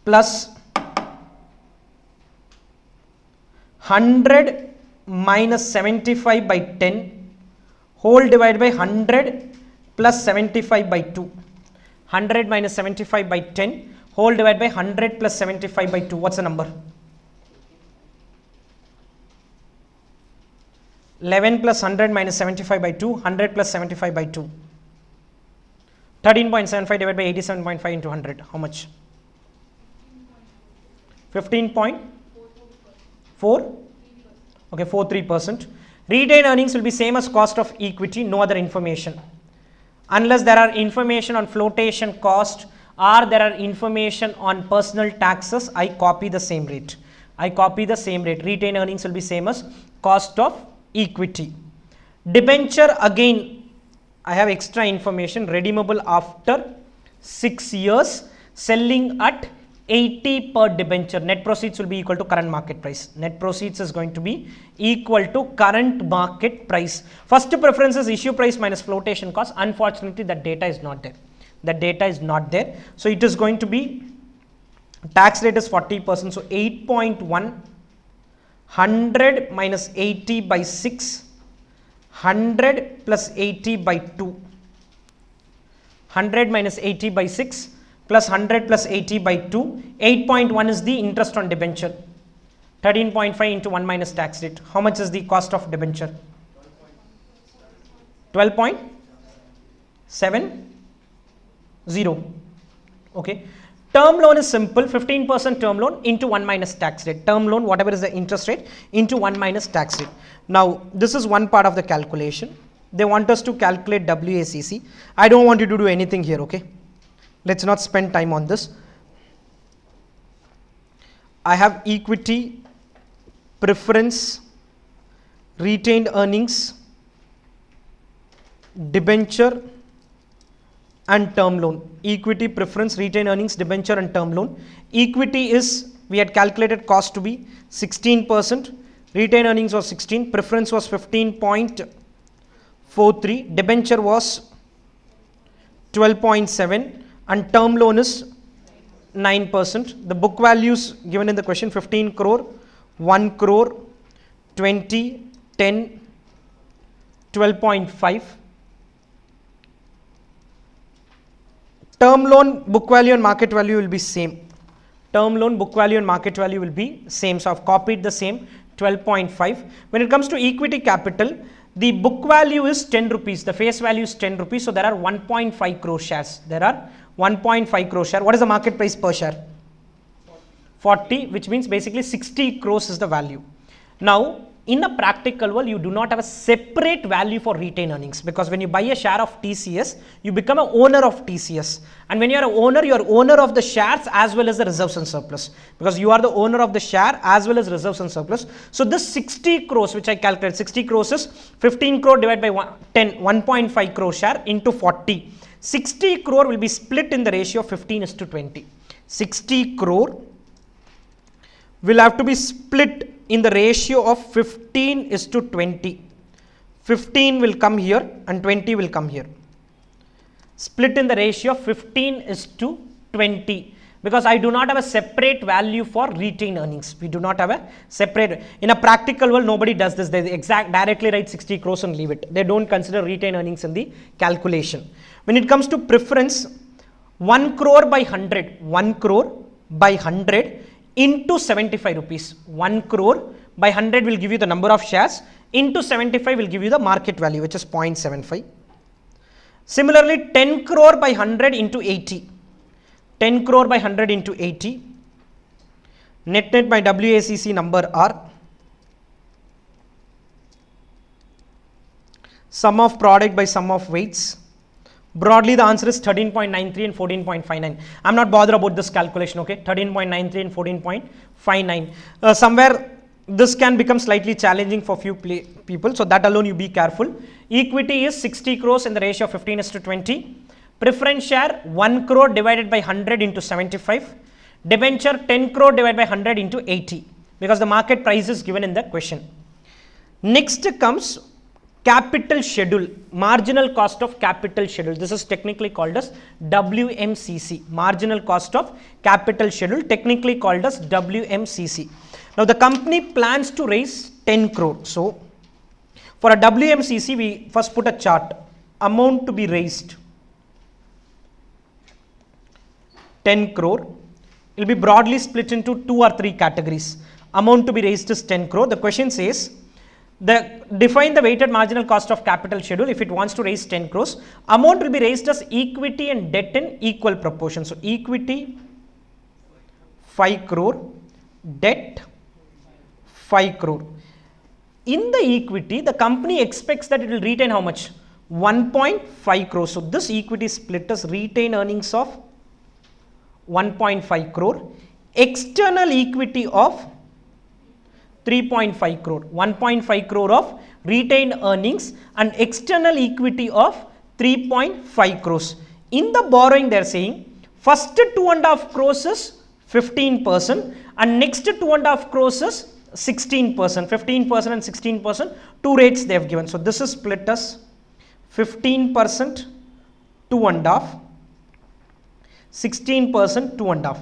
plus 100 minus 75 by 10 whole divided by 100 plus 75 by 2. 100 minus 75 by 10 whole divided by 100 plus 75 by 2. What's the number? 11 plus 100 minus 75 by 2, 100 plus 75 by 2. 13.75 divided by 87.5 into 100. How much? 15.4? Okay, 43%. Retained earnings will be same as cost of equity, no other information. Unless there are information on flotation cost or there are information on personal taxes, I copy the same rate. Retained earnings will be same as cost of equity. Debenture, again I have extra information, redeemable after 6 years, selling at 80 per debenture. Net proceeds will be equal to current market price. Net proceeds is going to be equal to current market price. First preference is issue price minus flotation cost. Unfortunately, that data is not there. So it is going to be, tax rate is 40%. So 8.1, 100 minus 80 by 6, 100 plus 80 by 2. 100 minus 80 by 6 plus 100 plus 80 by 2. 8.1 is the interest on debenture. 13.5 into 1 minus tax rate. How much is the cost of debenture? 12.70. Okay. Term loan is simple, 15% term loan into 1 minus tax rate. Term loan, whatever is the interest rate, into 1 minus tax rate. Now, this is one part of the calculation. They want us to calculate WACC. I don't want you to do anything here, okay? Let's not spend time on this. I have equity, preference, retained earnings, debenture and term loan. Equity, preference, retained earnings, debenture and term loan. Equity is, we had calculated cost to be 16%, retained earnings was 16, preference was 15.43, debenture was 12.7 and term loan is 9%. The book values given in the question: 15 crore, 1 crore, 20, 10, 12.5. Term loan book value and market value will be same. Term loan book value and market value will be same. So I've copied the same, 12.5. When it comes to equity capital, the book value is 10 rupees. The face value is 10 rupees. So there are 1.5 crore shares. There are 1.5 crore share. What is the market price per share? 40, which means basically 60 crores is the value. Now, in a practical world, you do not have a separate value for retained earnings, because when you buy a share of TCS, you become an owner of TCS. And when you are an owner, you are owner of the shares as well as the reserves and surplus, because you are the owner of the share as well as reserves and surplus. So this 60 crores, which I calculated, 60 crores is 15 crore divided by 1.5 crore share into 40. 60 crore will be split in the ratio of 15:20. 60 crore will have to be split in the ratio of 15:20. 15 will come here and 20 will come here. Split in the ratio of 15:20, because I do not have a separate value for retained earnings. We do not have a separate. In a practical world, nobody does this. They directly write 60 crores and leave it. They don't consider retained earnings in the calculation. When it comes to preference, 1 crore by 100, 1 crore by 100 into 75 rupees. 1 crore by 100 will give you the number of shares, into 75 will give you the market value, which is 0.75. Similarly, 10 crore by 100 into 80. 10 crore by 100 into 80. Net by WACC number are sum of product by sum of weights. Broadly, the answer is 13.93 and 14.59. I'm not bothered about this calculation, okay? 13.93 and 14.59. Somewhere this can become slightly challenging for few people, so that alone you be careful. Equity is 60 crores in the ratio of 15:20. Preference share 1 crore divided by 100 into 75. Debenture 10 crore divided by 100 into 80, because the market price is given in the question. Next comes capital schedule, marginal cost of capital schedule. This is technically called as WMCC, marginal cost of capital schedule, technically called as WMCC. Now the company plans to raise 10 crore. So for a WMCC, we first put a chart, amount to be raised. 10 crore. It will be broadly split into 2 or 3 categories. Amount to be raised is 10 crore. The question says, define the weighted marginal cost of capital schedule if it wants to raise 10 crores. Amount will be raised as equity and debt in equal proportion. So, equity 5 crore, debt 5 crore. In the equity, the company expects that it will retain how much? 1.5 crore. So, this equity split as retained earnings of 1.5 crore, external equity of 3.5 crore, 1.5 crore of retained earnings and external equity of 3.5 crores. In the borrowing they are saying first 2.5 crores is 15% and next 2.5 crores is 16%, 15% and 16%, two rates they have given. So, this is split as 15% 2.5, 16% 2.5.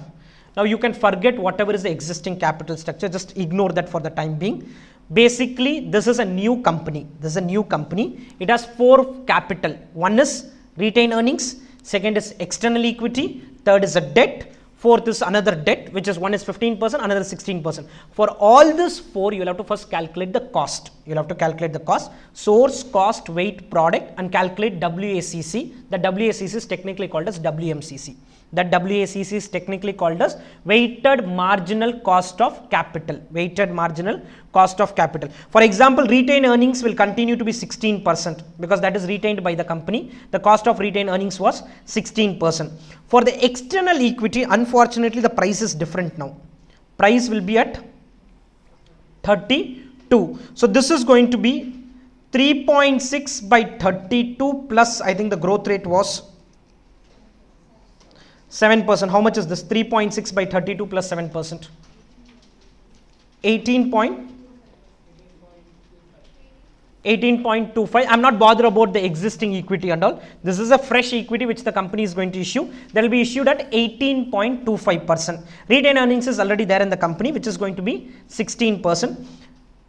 Now, you can forget whatever is the existing capital structure, just ignore that for the time being. Basically, this is a new company. This is a new company. It has 4 capital. One is retained earnings, second is external equity, third is a debt, fourth is another debt, which is one is 15%, another is 16%. For all this 4, you will have to first calculate the cost. You will have to calculate the cost, source, cost, weight, product, and calculate WACC. The WACC is technically called as WMCC. That WACC is technically called as weighted marginal cost of capital. Weighted marginal cost of capital. For example, retained earnings will continue to be 16% because that is retained by the company. The cost of retained earnings was 16%. For the external equity, unfortunately, the price is different now. Price will be at 32. So, this is going to be 3.6 by 32 plus, I think the growth rate was 7%. How much is this? 3.6 by 32 plus 7%. 18.25. I'm not bothered about the existing equity and all. This is a fresh equity which the company is going to issue. That will be issued at 18.25%. Retained earnings is already there in the company, which is going to be 16%.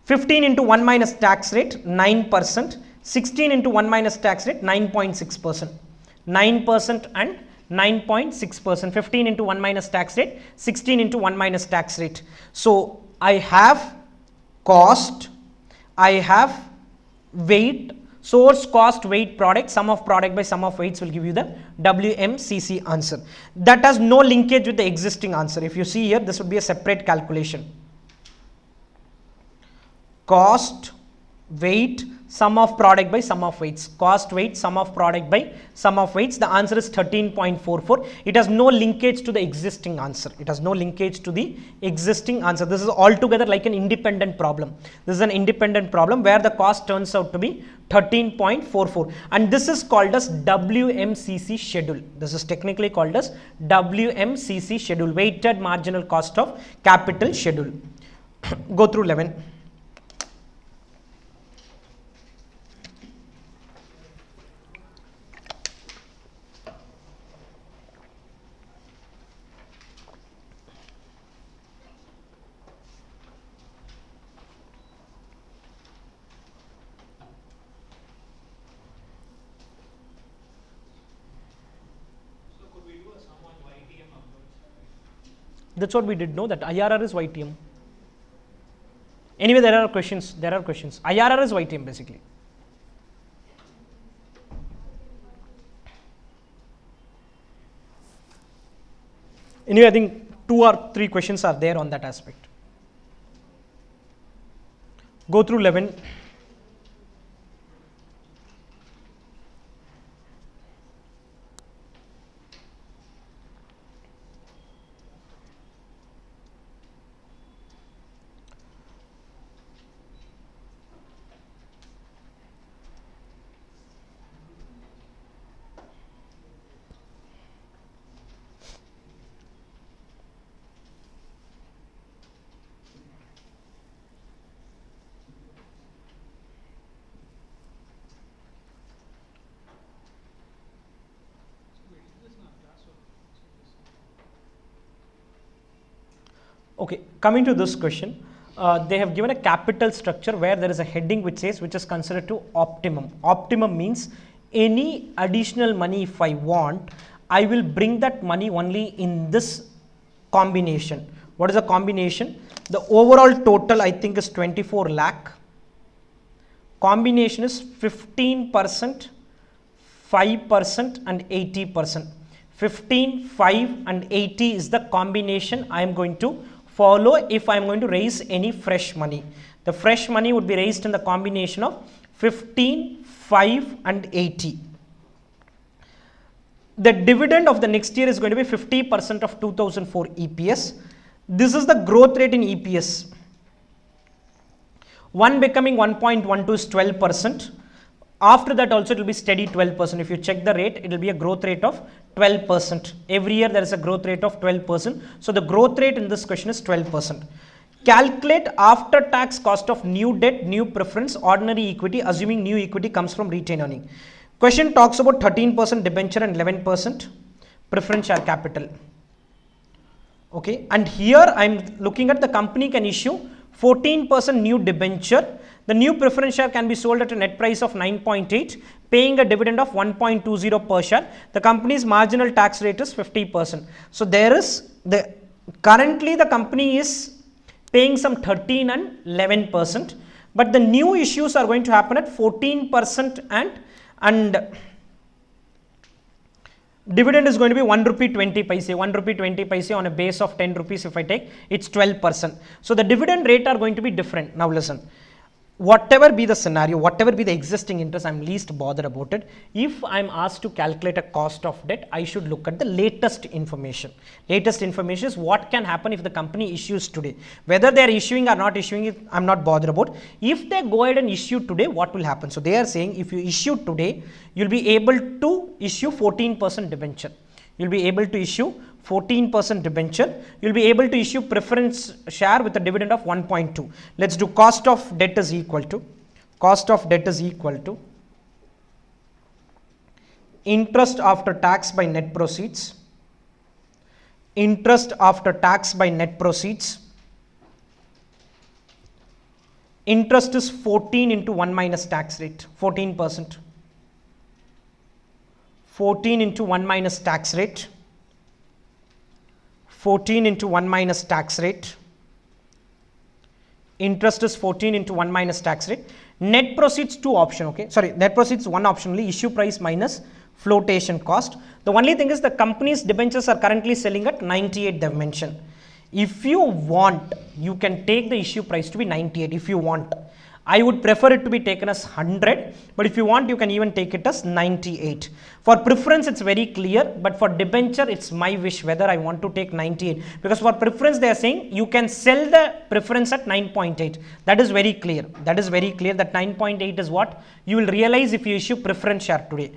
15 into 1 minus tax rate 9%. 16 into 1 minus tax rate 9.6%. 9% and 9.6%, 15 into 1 minus tax rate, 16 into 1 minus tax rate. So, I have cost, I have weight, source, cost, weight, product, sum of product by sum of weights will give you the WMCC answer. That has no linkage with the existing answer. If you see here, this would be a separate calculation. Cost, weight, sum of product by sum of weights, cost, weight, sum of product by sum of weights. The answer is 13.44. It has no linkage to the existing answer. It has no linkage to the existing answer. This is altogether like an independent problem. This is an independent problem where the cost turns out to be 13.44, and this is called as WMCC schedule. This is technically called as WMCC schedule, weighted marginal cost of capital schedule. Go through 11. That's what we did know, that IRR is YTM. Anyway, there are questions. IRR is YTM basically. Anyway, I think 2 or 3 questions are there on that aspect. Go through 11. Okay, coming to this question, they have given a capital structure where there is a heading which says which is considered to optimum. Optimum means any additional money if I want, I will bring that money only in this combination. What is the combination? The overall total I think is 24 lakh. Combination is 15%, 5% and 80%. 15, 5 and 80 is the combination I am going to follow if I am going to raise any fresh money. The fresh money would be raised in the combination of 15, 5 and 80. The dividend of the next year is going to be 50% of 2004 EPS. This is the growth rate in EPS. 1 becoming 1.12 is 12%. After that also it will be steady 12%. If you check the rate, it will be a growth rate of 12%. Every year there is a growth rate of 12%. So the growth rate in this question is 12%. Calculate after tax cost of new debt, new preference, ordinary equity, assuming new equity comes from retained earning. Question talks about 13% debenture and 11% preference share capital. Okay, and here I am looking at the company can issue 14% new debenture. The new preference share can be sold at a net price of 9.8, paying a dividend of 1.20 per share. The company's marginal tax rate is 50%. So there is currently the company is paying some 13 and 11%, but the new issues are going to happen at 14% and dividend is going to be 1 rupee 20 paise, 1 rupee 20 paise on a base of 10 rupees. If I take, it's 12%. So the dividend rate are going to be different. Now listen, whatever be the scenario, whatever be the existing interest, I'm least bothered about it. If I'm asked to calculate a cost of debt, I should look at the latest information. Latest information is what can happen if the company issues today. Whether they are issuing or not issuing it, I'm not bothered about. If they go ahead and issue today, what will happen? So they are saying if you issue today, you'll be able to issue 14% debenture. You'll be able to issue 14% debenture. You'll be able to issue preference share with a dividend of 1.2. Let's do cost of debt is equal to interest after tax by net proceeds. Interest after tax by net proceeds. Interest is 14 into 1 minus tax rate, 14%. 14 into 1 minus tax rate. 14 into 1 minus tax rate. Interest is 14 into 1 minus tax rate. Net proceeds 2 option, okay. Sorry, net proceeds 1 option only, issue price minus flotation cost. The only thing is the company's debentures are currently selling at 98, they've mentioned. If you want, you can take the issue price to be 98 if you want. I would prefer it to be taken as 100, but if you want, you can even take it as 98. For preference, it's very clear, but for debenture, it's my wish whether I want to take 98. Because for preference, they are saying you can sell the preference at 9.8. That is very clear. That is very clear that 9.8 is what you will realize if you issue preference share today.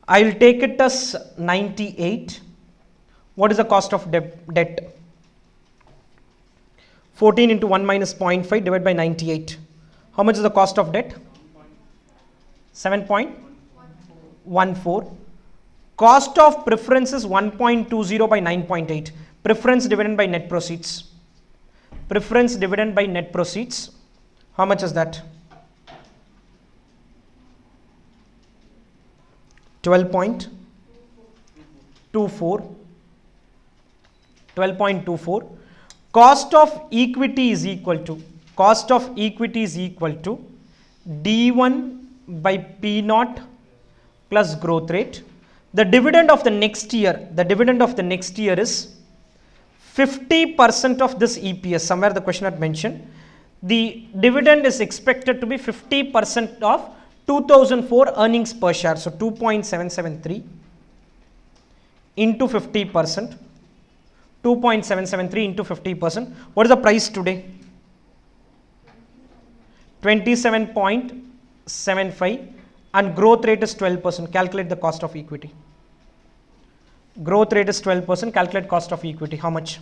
I will take it as 98. What is the cost of debt? 14 into 1 minus 0.5 divided by 98. How much is the cost of debt? 7.14. Cost of preference is 1.20 by 9.8. Preference dividend by net proceeds. Preference dividend by net proceeds. How much is that? 12.24. 12.24. Cost of equity is equal to D1 by P0 plus growth rate. The dividend of the next year is 50% of this EPS. Somewhere the question had mentioned. The dividend is expected to be 50% of 2004 earnings per share. So 2.773 into 50%. 2.773 into 50%. What is the price today? 27.75 and growth rate is 12%. Calculate the cost of equity. Growth rate is 12%. Calculate cost of equity. How much?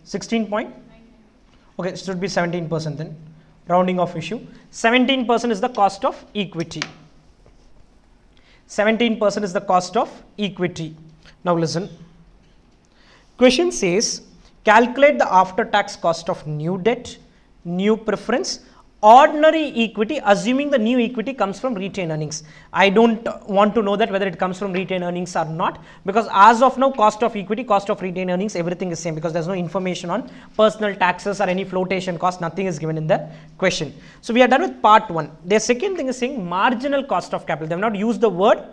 16 point? Okay, it should be 17% then. Rounding off issue. 17% is the cost of equity. 17% is the cost of equity. Now listen. Question says calculate the after tax cost of new debt, new preference, ordinary equity assuming the new equity comes from retained earnings. I don't want to know that whether it comes from retained earnings or not, because as of now cost of equity, cost of retained earnings, everything is same, because there is no information on personal taxes or any flotation cost, nothing is given in the question. So we are done with part 1. The second thing is saying marginal cost of capital. They have not used the word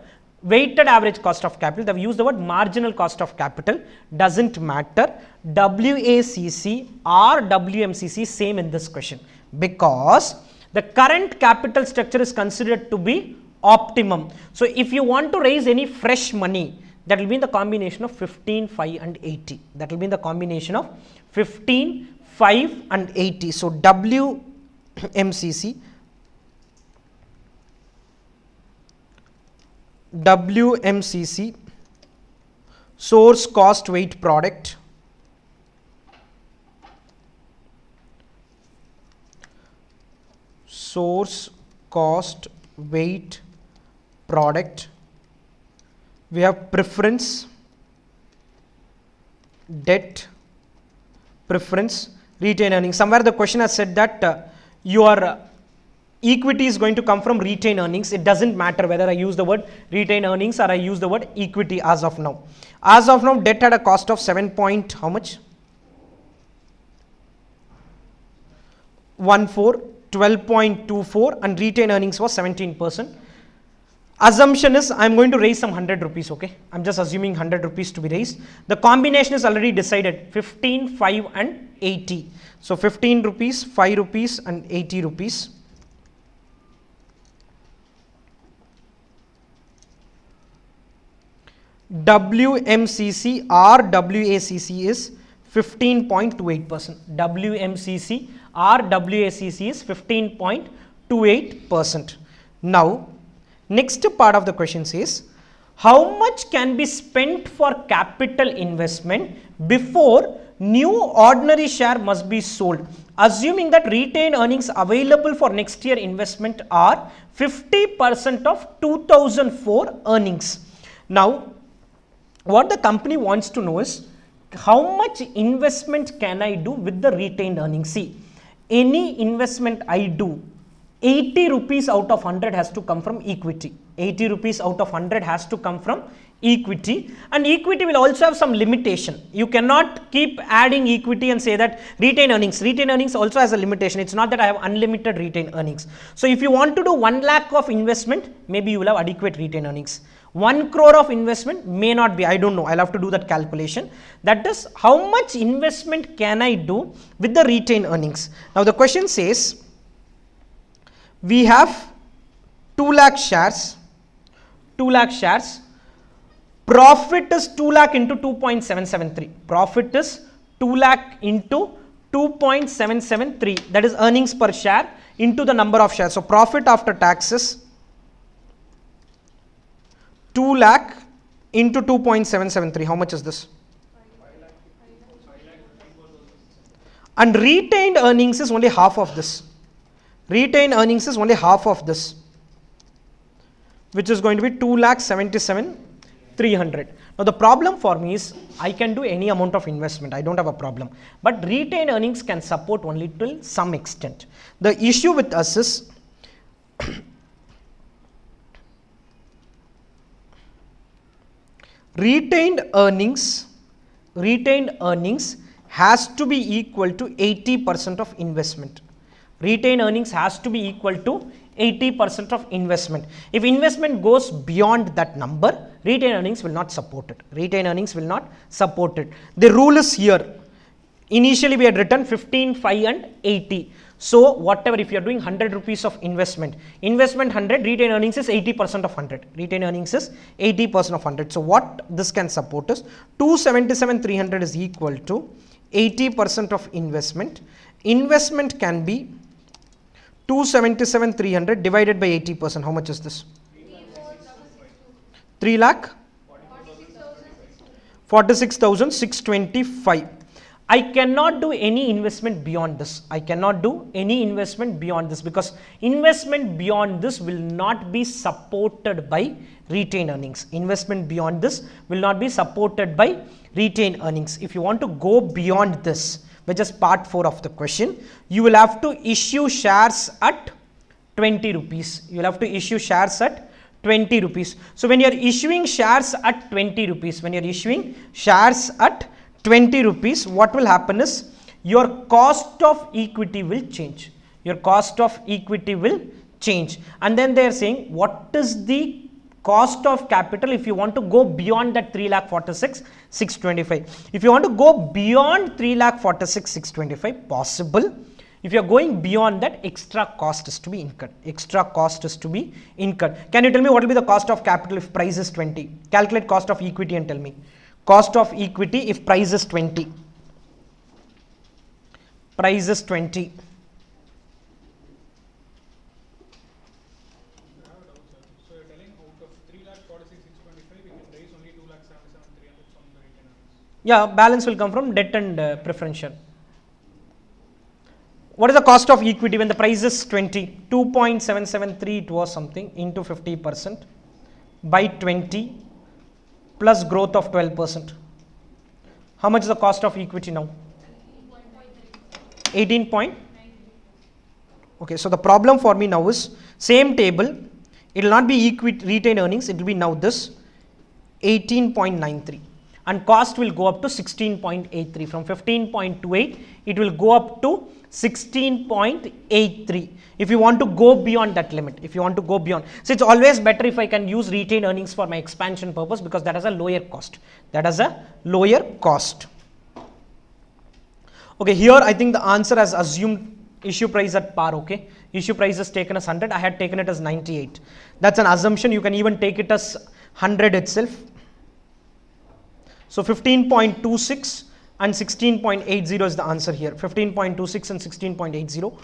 weighted average cost of capital, they have used the word marginal cost of capital, doesn't matter. WACC or WMCC same in this question, because the current capital structure is considered to be optimum. So if you want to raise any fresh money, that will be in the combination of 15, 5 and 80. That will be in the combination of 15, 5 and 80. So WMCC source cost weight product, source cost weight product, we have preference, debt, preference, retained earnings. Somewhere the question has said that your equity is going to come from retained earnings. It doesn't matter whether I use the word retained earnings or I use the word equity as of now. As of now, debt had a cost of 7 point how much? 12.24 and retained earnings was 17%. Assumption is I am going to raise some 100 rupees, okay? I am just assuming 100 rupees to be raised. The combination is already decided, 15, 5 and 80. So 15 rupees, 5 rupees and 80 rupees. WMCC or WACC is 15.28%. WMCC or WACC is 15.28%. Now, next part of the question says, how much can be spent for capital investment before new ordinary share must be sold, assuming that retained earnings available for next year investment are 50% of 2004 earnings. Now, what the company wants to know is how much investment can I do with the retained earnings. See, any investment I do, 80 rupees out of 100 has to come from equity. 80 rupees out of 100 has to come from equity, and equity will also have some limitation. You cannot keep adding equity and say that retained earnings also has a limitation. It's not that I have unlimited retained earnings. So if you want to do 1 lakh of investment, maybe you will have adequate retained earnings. 1 crore of investment may not be, I don't know, I'll have to do that calculation. That is, how much investment can I do with the retained earnings? Now the question says, we have 2 lakh shares, profit is 2 lakh into 2.773, profit is 2 lakh into 2.773, that is earnings per share into the number of shares. So profit after taxes 2 lakh into 2.773, how much is this? And retained earnings is only half of this. Retained earnings is only half of this, which is going to be 2,77,300. Now the problem for me is I can do any amount of investment, I don't have a problem, but retained earnings can support only till some extent. The issue with us is retained earnings has to be equal to 80% of investment. Retained earnings has to be equal to 80% of investment. If investment goes beyond that number, retained earnings will not support it. Retained earnings will not support it. The rule is here. Initially we had written 15, 5 and 80. So whatever, if you are doing 100 rupees of investment 100, retained earnings is 80% of 100. Retained earnings is 80% of 100. So what this can support is 277,300 is equal to 80% of investment. Investment can be 277,300 divided by 80%. How much is this? 3 lakh 46,625. I cannot do any investment beyond this. I cannot do any investment beyond this, because investment beyond this will not be supported by retained earnings. Investment beyond this will not be supported by retained earnings. If you want to go beyond this, which is part 4 of the question, you will have to issue shares at 20 rupees. You will have to issue shares at 20 rupees. So when you are issuing shares at 20 rupees, what will happen is your cost of equity will change. And then they are saying, what is the cost of capital if you want to go beyond that 3,46,625. If you want to go beyond 3,46,625, possible. If you are going beyond that, extra cost is to be incurred. Can you tell me what will be the cost of capital if price is 20? Calculate cost of equity and tell me. Cost of equity if price is 20. Price is 20. So you're telling out of 3,46,625, we can raise only 2,77,300 from the retained earnings. Yeah, balance will come from debt and preferential. What is the cost of equity when the price is 20? 2.773 it was something into 50% by 20 plus growth of 12%. How much is the cost of equity now? 18 point. Okay, so the problem for me now is same table. It will not be equity retained earnings. It will be now this 18.93. And cost will go up to 16.83. From 15.28, it will go up to 16.83 if you want to go beyond that limit. So it's always better if I can use retained earnings for my expansion purpose, because that has a lower cost. Okay, here I think the answer has assumed issue price at par. Okay, issue price is taken as 100. I had taken it as 98. That's an assumption. You can even take it as 100 itself. So 15.26 and 16.80 is the answer here. 15.26 and 16.80.